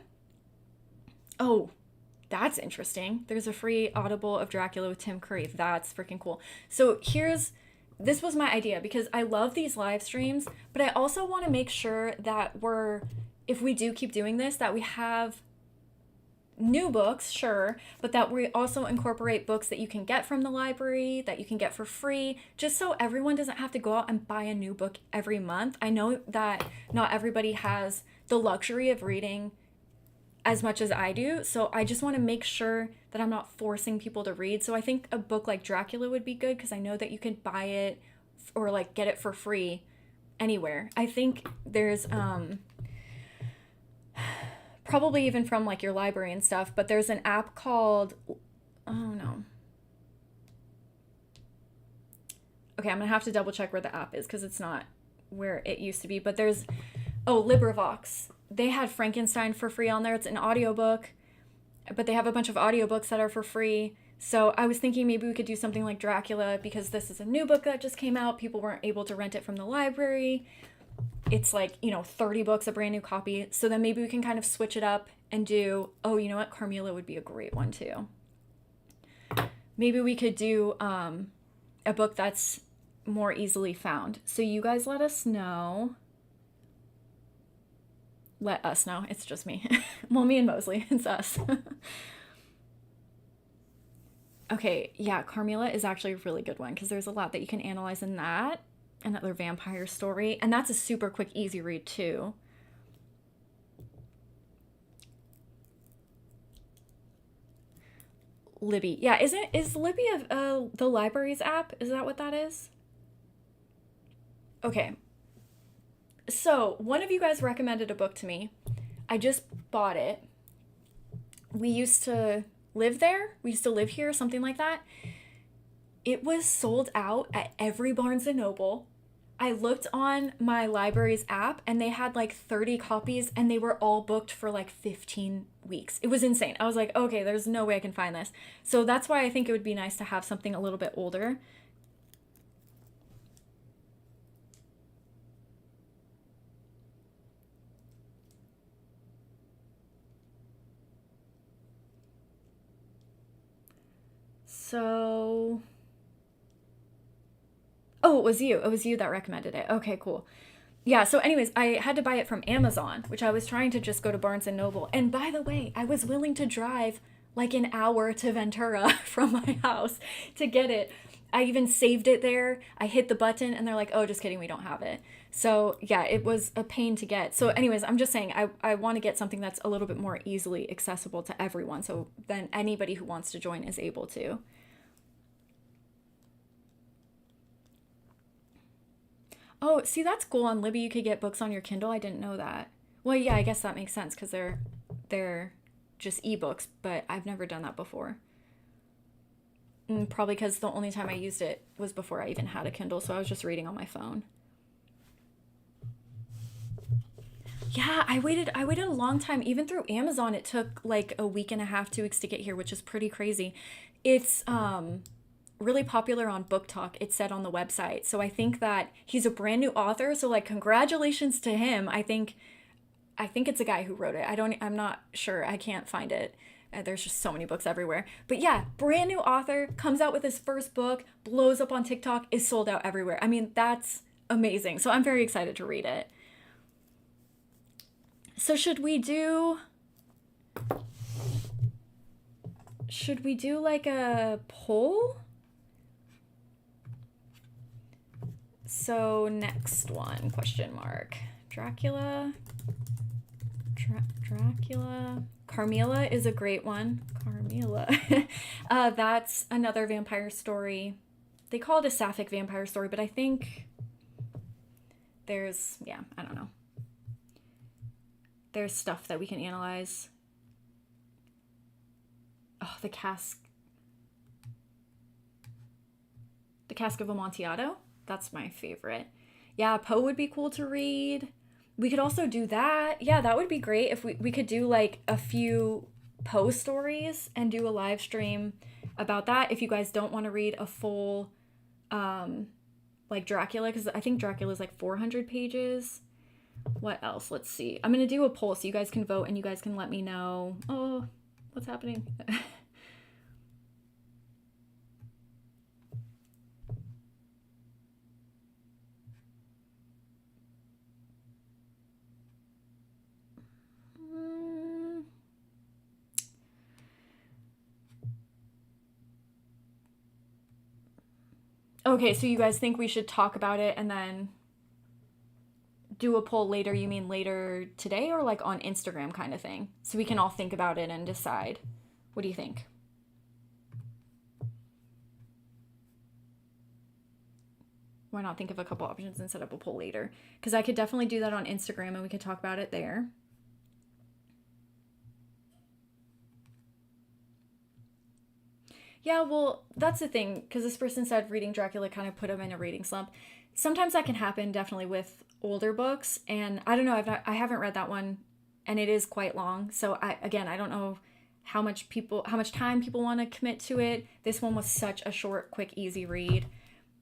Oh, that's interesting. There's a free Audible of Dracula with Tim Curry. That's freaking cool. So this was my idea because I love these live streams, but I also want to make sure that if we do keep doing this, that we have new books, sure, but that we also incorporate books that you can get from the library, that you can get for free, just so everyone doesn't have to go out and buy a new book every month. I know that not everybody has the luxury of reading as much as I do, so I just want to make sure that I'm not forcing people to read. So I think a book like Dracula would be good because I know that you can buy it or like get it for free anywhere. I think there's probably even from like your library and stuff, but there's an app called, oh no. Okay, I'm gonna have to double check where the app is because it's not where it used to be, but LibriVox. They had Frankenstein for free on there. It's an audiobook. but they have a bunch of audiobooks that are for free. So I was thinking maybe we could do something like Dracula because this is a new book that just came out. People weren't able to rent it from the library. It's like, 30 books, a brand new copy. So then maybe we can kind of switch it up and do, oh, you know what? Carmilla would be a great one too. Maybe we could do a book that's more easily found. So you guys let us know. Let us know. It's just me. Well, me and Mosley. It's us. Okay, yeah, Carmilla is actually a really good one because there's a lot that you can analyze in that. Another vampire story. And that's a super quick, easy read too. Libby. Yeah, is Libby the libraries app? Is that what that is? Okay. So, one of you guys recommended a book to me. I just bought it. We used to live there. We used to live here, something like that. It was sold out at every Barnes and Noble. I looked on my library's app and they had like 30 copies and they were all booked for like 15 weeks. It was insane. I was like, okay, there's no way I can find this. So that's why I think it would be nice to have something a little bit older. So, oh, it was you. It was you that recommended it. Okay, cool. Yeah, so anyways, I had to buy it from Amazon, which I was trying to just go to Barnes and Noble. And by the way, I was willing to drive like an hour to Ventura from my house to get it. I even saved it there. I hit the button and they're like, "Oh, just kidding, we don't have it." So, yeah, it was a pain to get. So, anyways, I'm just saying I want to get something that's a little bit more easily accessible to everyone. So then anybody who wants to join is able to. Oh, see, that's cool. On Libby, you could get books on your Kindle. I didn't know that. Well, yeah, I guess that makes sense because they're just ebooks, but I've never done that before. Probably because the only time I used it was before I even had a Kindle, so I was just reading on my phone. Yeah, I waited a long time. Even through Amazon, it took like a week and a half, 2 weeks to get here, which is pretty crazy. It's really popular on Book Talk, it said on the website. So I think that he's a brand new author, so like congratulations to him. I think it's a guy who wrote it. I'm not sure. I can't find it. There's just so many books everywhere. But yeah, brand new author comes out with his first book, blows up on TikTok, is sold out everywhere. I mean, that's amazing. So I'm very excited to read it. So should we do like a poll? So next one, question mark. Dracula. Dracula. Carmilla is a great one. Carmilla. That's another vampire story. They call it a sapphic vampire story, but I think yeah, I don't know. There's stuff that we can analyze. Oh, the Cask of Amontillado. That's my favorite. Yeah, Poe would be cool to read. We could also do that. Yeah, that would be great if we could do like a few Poe stories and do a live stream about that. If you guys don't want to read a full like Dracula, because I think Dracula is like 400 pages. What else? Let's see. I'm going to do a poll so you guys can vote and you guys can let me know. Oh, what's happening? Okay, so you guys think we should talk about it and then do a poll later? You mean later today or like on Instagram kind of thing? So we can all think about it and decide. What do you think? Why not think of a couple options and set up a poll later? Because I could definitely do that on Instagram and we could talk about it there. Yeah, well, that's the thing, because this person said reading Dracula kind of put him in a reading slump. Sometimes that can happen, definitely with older books, and I don't know, I haven't read that one, and it is quite long. So I don't know how much time people want to commit to it. This one was such a short, quick, easy read.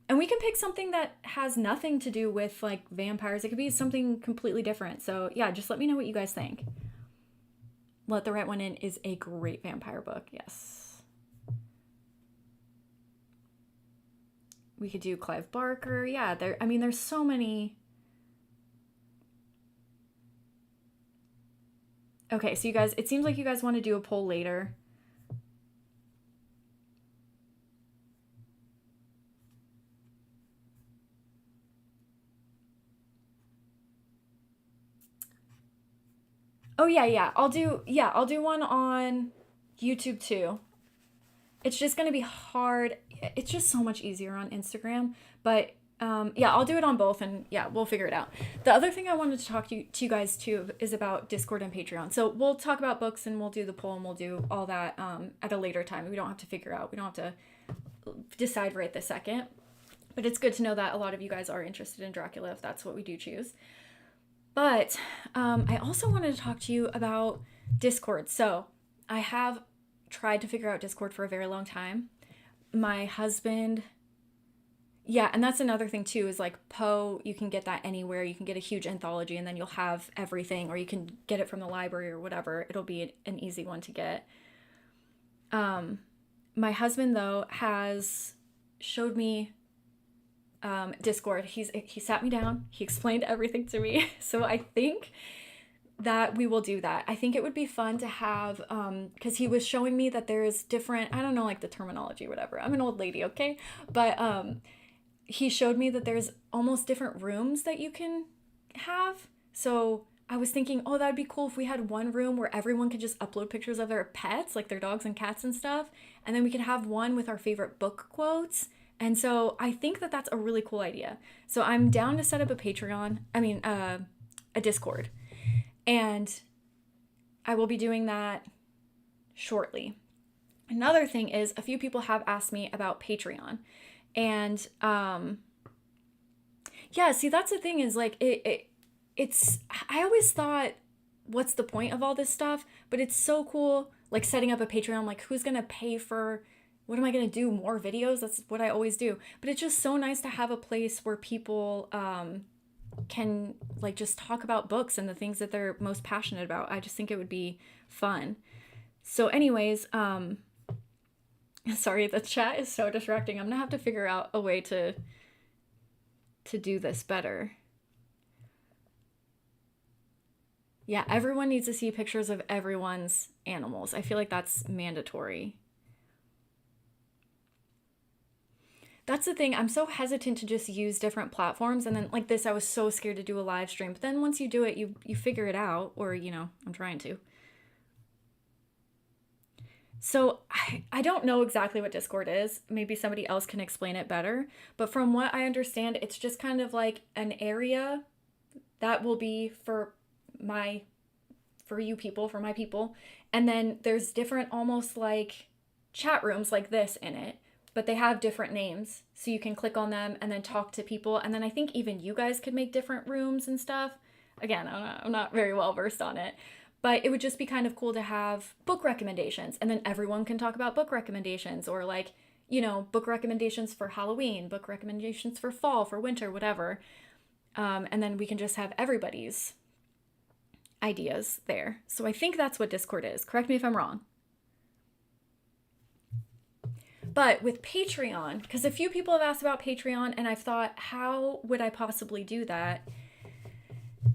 And we can pick something that has nothing to do with like vampires. It could be something completely different. So yeah, just let me know what you guys think. Let the Right One In is a great vampire book. Yes. We could do Clive Barker. Yeah, there's so many. Okay, so you guys, it seems like you guys want to do a poll later. Oh yeah. I'll do one on YouTube too. It's just going to be hard. It's just so much easier on Instagram, but yeah, I'll do it on both, and yeah, we'll figure it out. The other thing I wanted to talk to you guys too is about Discord and Patreon. So we'll talk about books, and we'll do the poll, and we'll do all that at a later time. We don't have to decide right this second. But it's good to know that a lot of you guys are interested in Dracula if that's what we do choose. But I also wanted to talk to you about Discord. So I have tried to figure out Discord for a very long time. My husband, yeah, and that's another thing too, is like Poe, you can get that anywhere. You can get a huge anthology and then you'll have everything, or you can get it from the library or whatever. It'll be an easy one to get. My husband, though, has showed me Discord. He sat me down. He explained everything to me. So I think that we will do that. I think it would be fun to have, because he was showing me that there's different, I don't know, like the terminology, whatever. I'm an old lady, okay? But he showed me that there's almost different rooms that you can have. So I was thinking, oh, that'd be cool if we had one room where everyone could just upload pictures of their pets, like their dogs and cats and stuff. And then we could have one with our favorite book quotes. And so I think that that's a really cool idea. So I'm down to set up a Discord. And I will be doing that shortly. Another thing is, a few people have asked me about Patreon. And yeah, see, that's the thing is like, it's, I always thought, what's the point of all this stuff? But it's so cool, like setting up a Patreon, like who's going to pay for, what am I going to do? More videos? That's what I always do. But it's just so nice to have a place where people can like just talk about books and the things that they're most passionate about. I just think it would be fun. So anyways, sorry, the chat is so distracting. I'm going to have to figure out a way to do this better. Yeah, everyone needs to see pictures of everyone's animals. I feel like that's mandatory. That's the thing. I'm so hesitant to just use different platforms. And then like this, I was so scared to do a live stream. But then once you do it, you figure it out. Or, I'm trying to. So I don't know exactly what Discord is. Maybe somebody else can explain it better. But from what I understand, it's just kind of like an area that will be for my people. And then there's different almost like chat rooms like this in it. But they have different names, so you can click on them and then talk to people. And then I think even you guys could make different rooms and stuff. Again, I'm not very well versed on it. But it would just be kind of cool to have book recommendations. And then everyone can talk about book recommendations, or like, book recommendations for Halloween, book recommendations for fall, for winter, whatever. And then we can just have everybody's ideas there. So I think that's what Discord is. Correct me if I'm wrong. But with Patreon, because a few people have asked about Patreon, and I've thought, how would I possibly do that?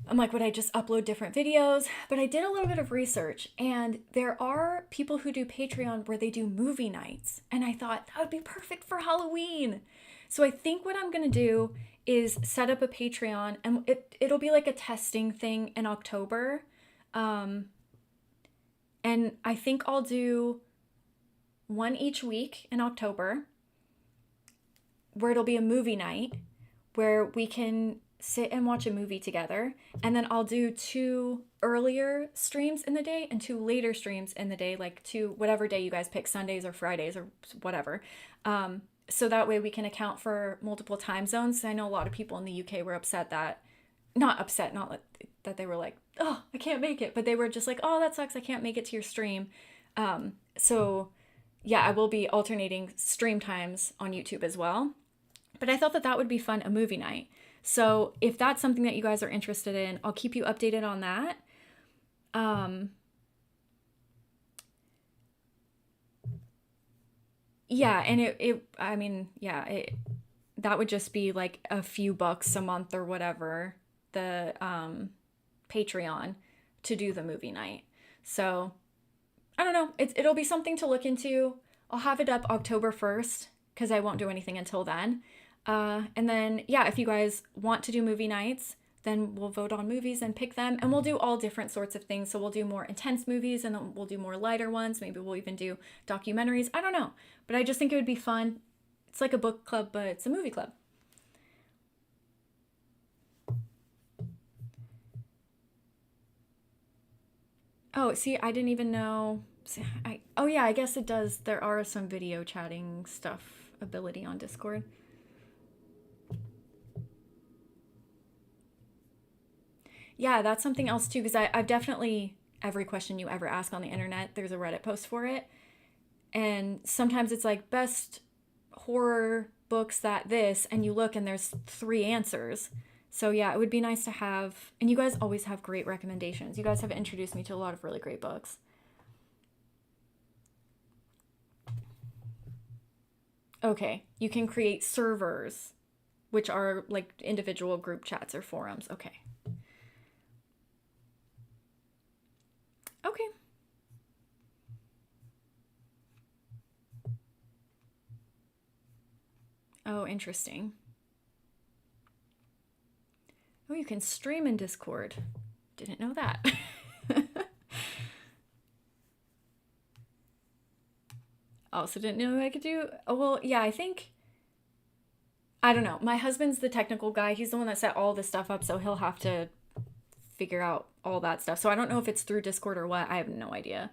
I'm like, would I just upload different videos? But I did a little bit of research, and there are people who do Patreon where they do movie nights. And I thought, that would be perfect for Halloween. So I think what I'm going to do is set up a Patreon, and it'll be like a testing thing in October. And I think I'll do one each week in October, where it'll be a movie night where we can sit and watch a movie together. And then I'll do 2 earlier streams in the day and 2 later streams in the day, like 2 whatever day you guys pick, Sundays or Fridays or whatever. So that way we can account for multiple time zones. I know a lot of people in the UK were upset that, not that they were like, oh, I can't make it, but they were just like, oh, that sucks, I can't make it to your stream. So yeah, I will be alternating stream times on YouTube as well. But I thought that that would be fun, a movie night. So if that's something that you guys are interested in, I'll keep you updated on that. Um, yeah, and I mean, yeah, that would just be like a few bucks a month or whatever, the Patreon to do the movie night. So I don't know. It'll be something to look into. I'll have it up October 1st because I won't do anything until then. And then, yeah, if you guys want to do movie nights, then we'll vote on movies and pick them. And we'll do all different sorts of things. So we'll do more intense movies and then we'll do more lighter ones. Maybe we'll even do documentaries. I don't know. But I just think it would be fun. It's like a book club, but it's a movie club. Oh, see, I didn't even know. Oh, yeah, I guess it does. There are some video chatting stuff ability on Discord. Yeah, that's something else too, because I've definitely, every question you ever ask on the internet, there's a Reddit post for it. And sometimes it's like best horror books that this, and you look and there's three answers. So yeah, it would be nice to have, and you guys always have great recommendations. You guys have introduced me to a lot of really great books. Okay, you can create servers, which are like individual group chats or forums. Okay. Okay. Oh, interesting. Oh, you can stream in Discord. Didn't know that. Also didn't know I could do. Oh, well, yeah, I think I don't know. My husband's the technical guy. He's the one that set all this stuff up, so he'll have to figure out all that stuff. So I don't know if it's through Discord or what. I have no idea.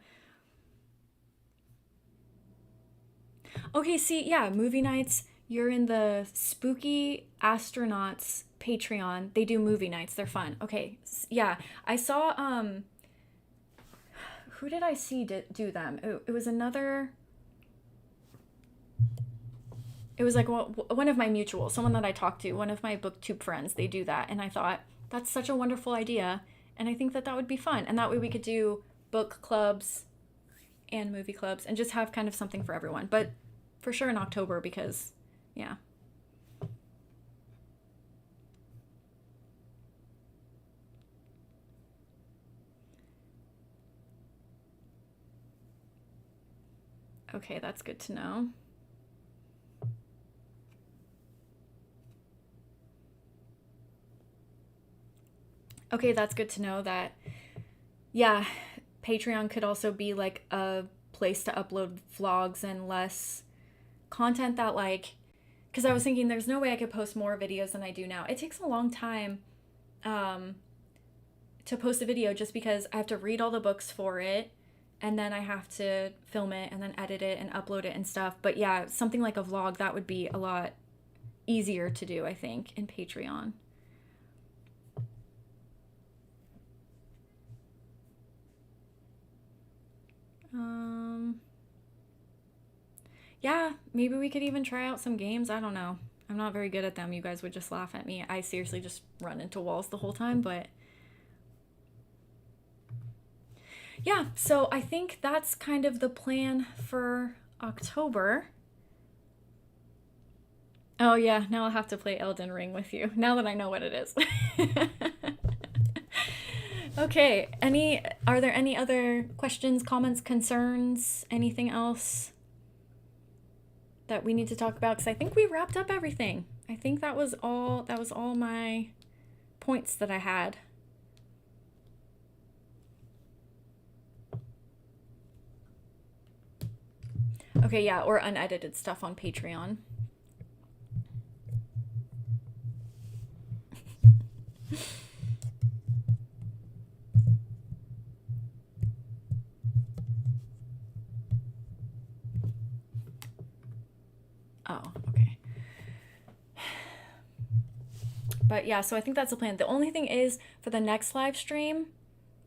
Okay, see, yeah, movie nights. You're in the Spooky Astronauts Patreon. They do movie nights. They're fun. Okay, yeah. I saw who did I see do them? It was another, it was like one of my mutuals, someone that I talked to, one of my booktube friends. They do that, and I thought that's such a wonderful idea, and I think that that would be fun. And that way we could do book clubs and movie clubs and just have kind of something for everyone. But for sure in October because yeah. Okay, that's good to know. Okay, that's good to know that yeah, Patreon could also be like a place to upload vlogs and less content that like because I was thinking there's no way I could post more videos than I do now. It takes a long time um, to post a video just because I have to read all the books for it and then I have to film it and then edit it and upload it and stuff. But yeah, something like a vlog that would be a lot easier to do, I think, in Patreon. Um, yeah, maybe we could even try out some games. I don't know. I'm not very good at them. You guys would just laugh at me. I seriously just run into walls the whole time, but yeah, so I think that's kind of the plan for October. Oh yeah, now I'll have to play Elden Ring with you. Now that I know what it is. Okay, any are there any other questions, comments, concerns, anything else that we need to talk about cuz I think we wrapped up everything. I think that was all my points that I had. Okay, yeah, or unedited stuff on Patreon. Oh, okay. But yeah, so I think that's the plan. The only thing is for the next live stream,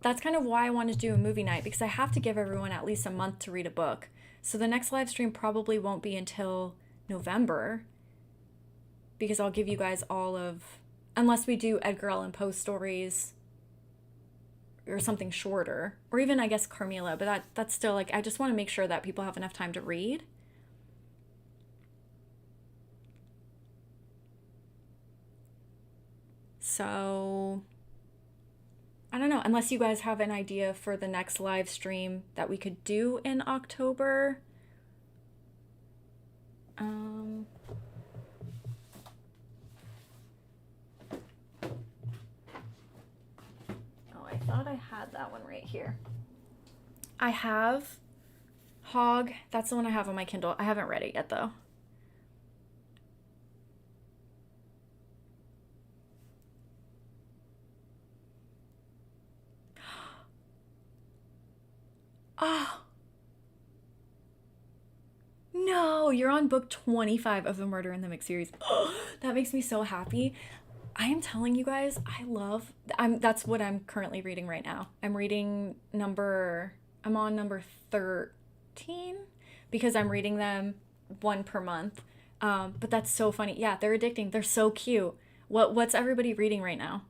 that's kind of why I wanted to do a movie night, because I have to give everyone at least a month to read a book. So the next live stream probably won't be until November, because I'll give you guys all of, unless we do Edgar Allan Poe stories or something shorter, or even I guess Carmilla, but that's still like, I just want to make sure that people have enough time to read. So I don't know, unless you guys have an idea for the next live stream that we could do in October. I thought I had that one right here. I have Hog. That's the one I have on my Kindle. I haven't read it yet, though. Oh. No, you're on book 25 of the Murder in the Mix series. Oh, that makes me so happy. I am telling you guys, that's what I'm currently reading right now. I'm on number 13 because I'm reading them one per month. But that's so funny. Yeah, they're addicting. They're so cute. What's everybody reading right now?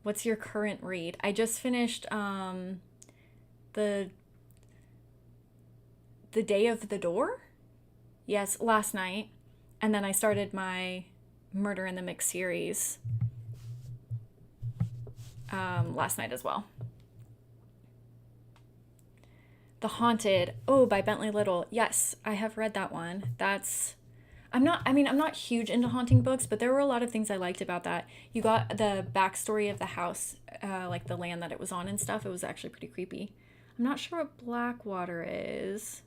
What's your current read? I just finished the Day of the Door? Yes, last night. And then I started my Murder in the Mix series last night as well. The Haunted, by Bentley Little. Yes, I have read that one. I'm not huge into haunting books, but there were a lot of things I liked about that. You got the backstory of the house, like the land that it was on and stuff. It was actually pretty creepy. I'm not sure what Blackwater is.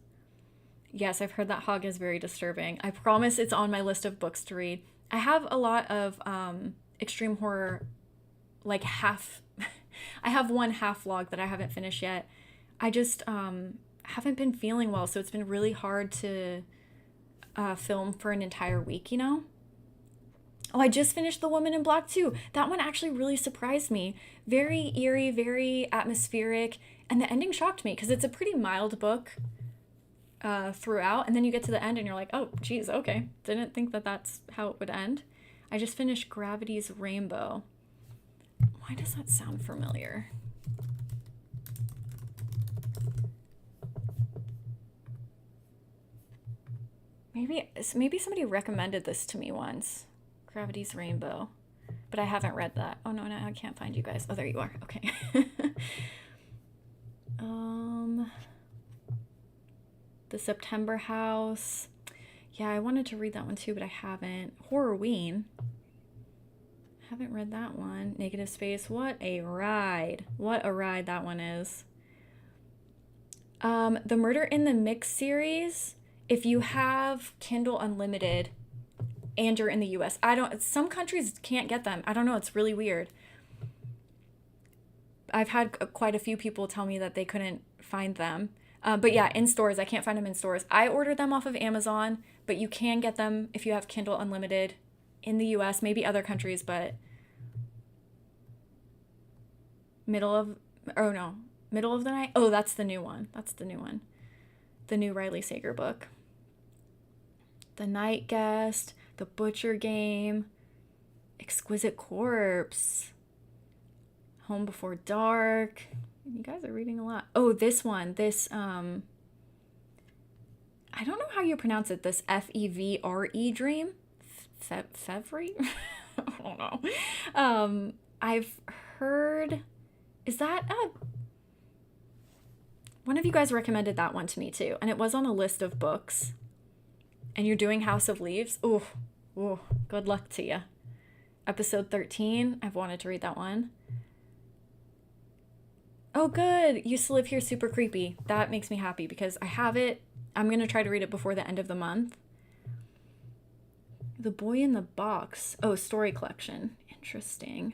Yes, I've heard that Hog is very disturbing. I promise it's on my list of books to read. I have a lot of extreme horror, like I have one half log that I haven't finished yet. I just haven't been feeling well, so it's been really hard to film for an entire week, you know? Oh, I just finished The Woman in Black too. That one actually really surprised me. Very eerie, very atmospheric, and the ending shocked me because it's a pretty mild book throughout, and then you get to the end and you're like, oh geez, okay, didn't think that that's how it would end. I just finished Gravity's Rainbow. Why does that sound familiar? Maybe somebody recommended this to me once. Gravity's Rainbow, but I haven't read that. Oh no, I can't find you guys. Oh, there you are. Okay. The September House. Yeah, I wanted to read that one too, but I haven't. Horrorween. Haven't read that one. Negative Space. What a ride. What a ride that one is. The Murder in the Mix series, if you have Kindle Unlimited and you're in the US, some countries can't get them. I don't know, it's really weird. I've had quite a few people tell me that they couldn't find them. But yeah, in stores, I can't find them in stores. I ordered them off of Amazon, but you can get them if you have Kindle Unlimited in the US, maybe other countries, but Middle of the Night. Oh, that's the new one. The new Riley Sager book. The Night Guest, The Butcher Game, Exquisite Corpse, Home Before Dark. You guys are reading a lot. Oh, this one. I don't know how you pronounce it. This Fevre dream? Fevre? I don't know. I've heard... Is that one of you guys recommended that one to me too, and it was on a list of books. And you're doing House of Leaves. Ooh, good luck to you. Episode 13. I've wanted to read that one. Oh, good. Used to Live Here, super creepy. That makes me happy because I have it. I'm going to try to read it before the end of the month. The Boy in the Box. Oh, story collection. Interesting.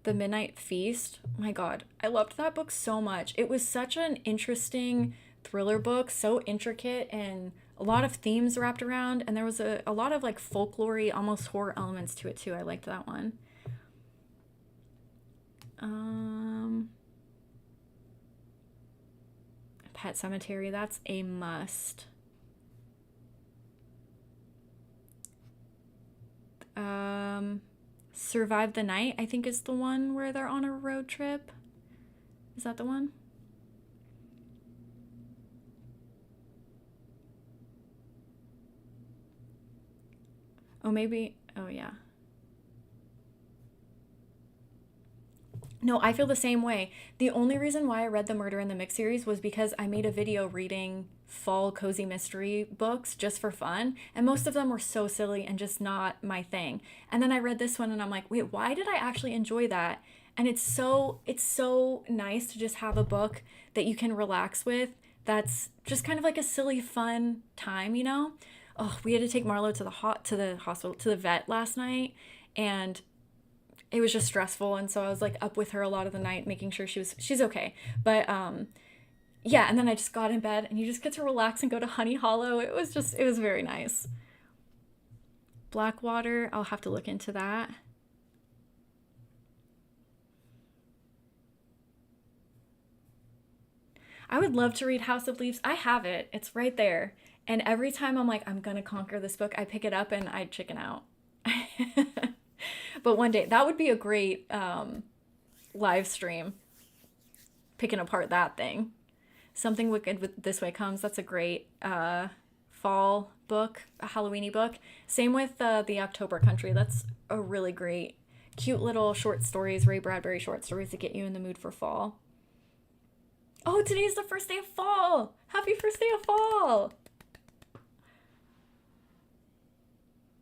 The Midnight Feast. My God, I loved that book so much. It was such an interesting thriller book, so intricate and a lot of themes wrapped around, and there was a lot of like folklore-y, almost horror elements to it too. I liked that one. Pet Cemetery. That's a must. Survive the Night, I think is the one where they're on a road trip. Is that the one? Oh, maybe. Oh, yeah. No, I feel the same way. The only reason why I read the Murder in the Mix series was because I made a video reading fall cozy mystery books just for fun, and most of them were so silly and just not my thing. And then I read this one and I'm like, "Wait, why did I actually enjoy that?" And it's so nice to just have a book that you can relax with that's just kind of like a silly fun time, you know? Oh, we had to take Marlo to the hospital, to the vet last night, and it was just stressful, and so I was like up with her a lot of the night making sure she's okay. But yeah, and then I just got in bed and you just get to relax and go to Honey Hollow. It was very nice. Blackwater, I'll have to look into that. I would love to read House of Leaves. I have it. It's right there. And every time I'm like, I'm gonna conquer this book, I pick it up and I chicken out. But one day, that would be a great live stream, picking apart that thing. Something Wicked with This Way Comes. That's a great fall book, a Halloweeny book. Same with The October Country. That's a really great, cute little short stories, Ray Bradbury short stories that get you in the mood for fall. Oh, today's the first day of fall. Happy first day of fall.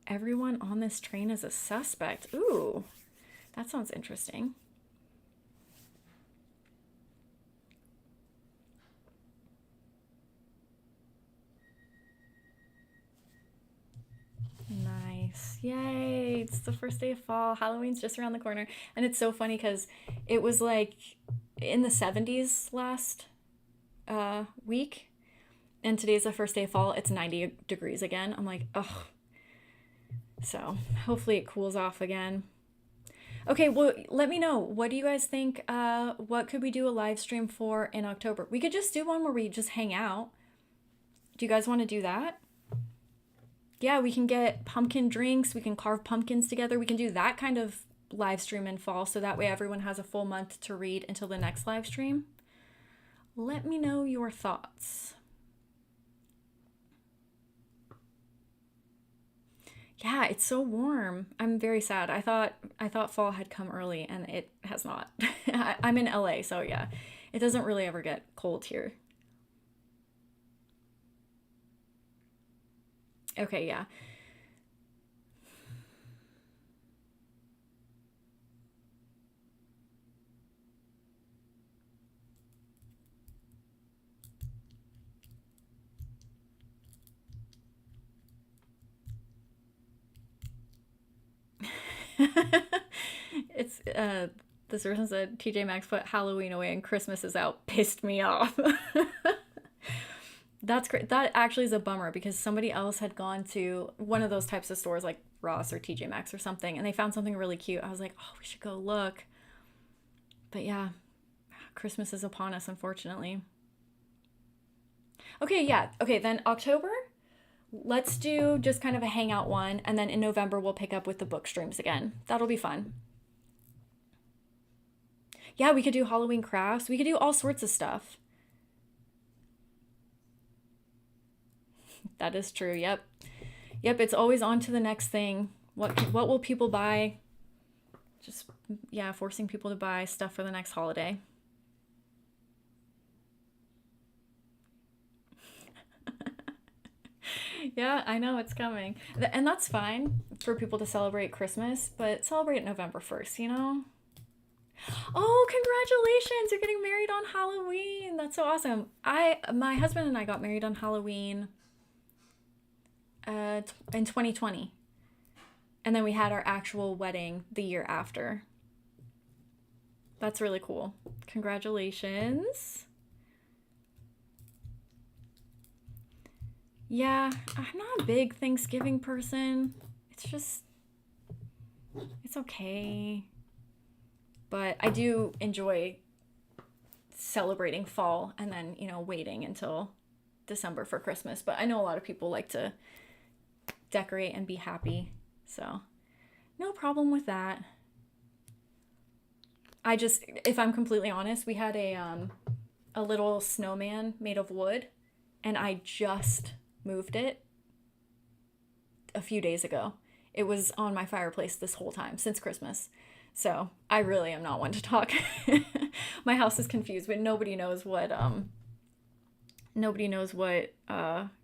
Everyone on this train is a suspect. Ooh, that sounds interesting. Nice. Yay. It's the first day of fall. Halloween's just around the corner. And it's so funny because it was like in the 70s last week. And today's the first day of fall. It's 90 degrees again. I'm like, ugh. So hopefully it cools off again. Okay, well, let me know. What do you guys think? What could we do a live stream for in October? We could just do one where we just hang out. Do you guys want to do that? Yeah, we can get pumpkin drinks. We can carve pumpkins together. We can do that kind of live stream in fall so that way everyone has a full month to read until the next live stream. Let me know your thoughts. Yeah, it's so warm. I'm very sad. I thought fall had come early and it has not. I'm in LA, so yeah. It doesn't really ever get cold here. Okay, yeah. It's this person said TJ Maxx put Halloween away and Christmas is out. Pissed me off. That's great. That actually is a bummer because somebody else had gone to one of those types of stores like Ross or TJ Maxx or something and they found something really cute. I was like, oh, we should go look. But yeah, Christmas is upon us, unfortunately. Okay, yeah. Okay, then October, let's do just kind of a hangout one. And then in November, we'll pick up with the book streams again. That'll be fun. Yeah, we could do Halloween crafts. We could do all sorts of stuff. That is true. Yep. Yep, it's always on to the next thing. What will people buy? Just yeah, forcing people to buy stuff for the next holiday. Yeah, I know it's coming. And that's fine for people to celebrate Christmas, but celebrate November 1st, you know? Oh, congratulations. You're getting married on Halloween. That's so awesome. My husband and I got married on Halloween in 2020. And then we had our actual wedding the year after. That's really cool. Congratulations. Yeah, I'm not a big Thanksgiving person. It's just, it's okay. But I do enjoy celebrating fall and then, waiting until December for Christmas. But I know a lot of people like to decorate and be happy. So no problem with that. If I'm completely honest, we had a little snowman made of wood, and I just moved it a few days ago. It was on my fireplace this whole time since Christmas. So I really am not one to talk. My house is confused, but nobody knows what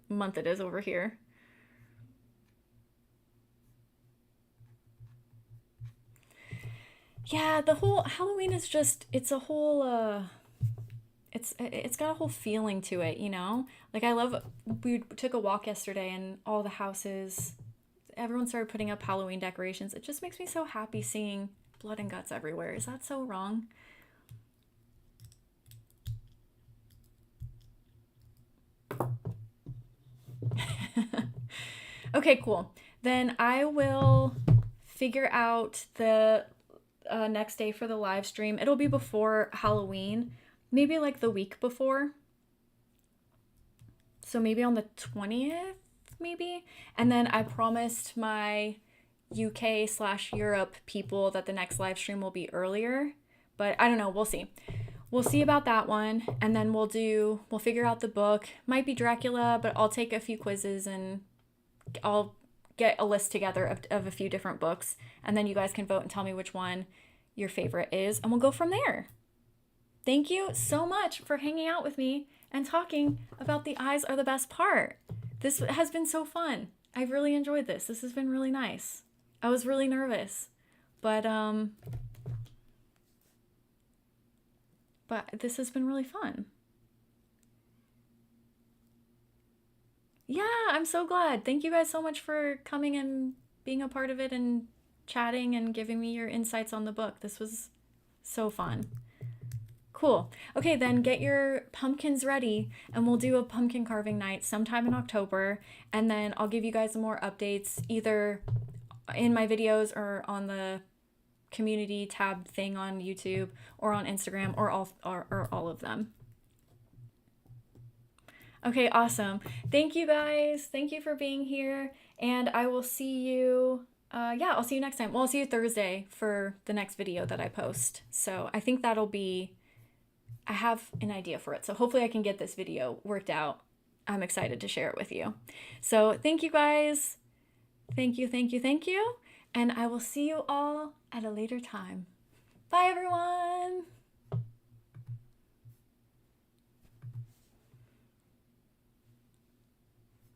month it is over here. Yeah, the whole Halloween is just, it's a whole it's got a whole feeling to it, you know? Like we took a walk yesterday and all the houses, everyone started putting up Halloween decorations. It just makes me so happy seeing blood and guts everywhere. Is that so wrong? Okay, cool. Then I will figure out the next day for the live stream. It'll be before Halloween, maybe like the week before. So maybe on the 20th, maybe. And then I promised my UK/Europe people that the next live stream will be earlier. But I don't know, we'll see. We'll see about that one. And then we'll figure out the book. Might be Dracula, but I'll take a few quizzes and I'll get a list together of a few different books. And then you guys can vote and tell me which one your favorite is. And we'll go from there. Thank you so much for hanging out with me and talking about The Eyes Are the Best Part. This has been so fun. I've really enjoyed this. This has been really nice. I was really nervous, but this has been really fun. Yeah, I'm so glad. Thank you guys so much for coming and being a part of it and chatting and giving me your insights on the book. This was so fun. Cool. Okay, then get your pumpkins ready and we'll do a pumpkin carving night sometime in October. And then I'll give you guys more updates either in my videos or on the community tab thing on YouTube or on Instagram or all of them. Okay, awesome. Thank you guys. Thank you for being here. And I will see you, I'll see you next time. Well, I'll see you Thursday for the next video that I post. So I think I have an idea for it. So hopefully I can get this video worked out. I'm excited to share it with you. So thank you guys. Thank you, thank you, thank you. And I will see you all at a later time. Bye, everyone.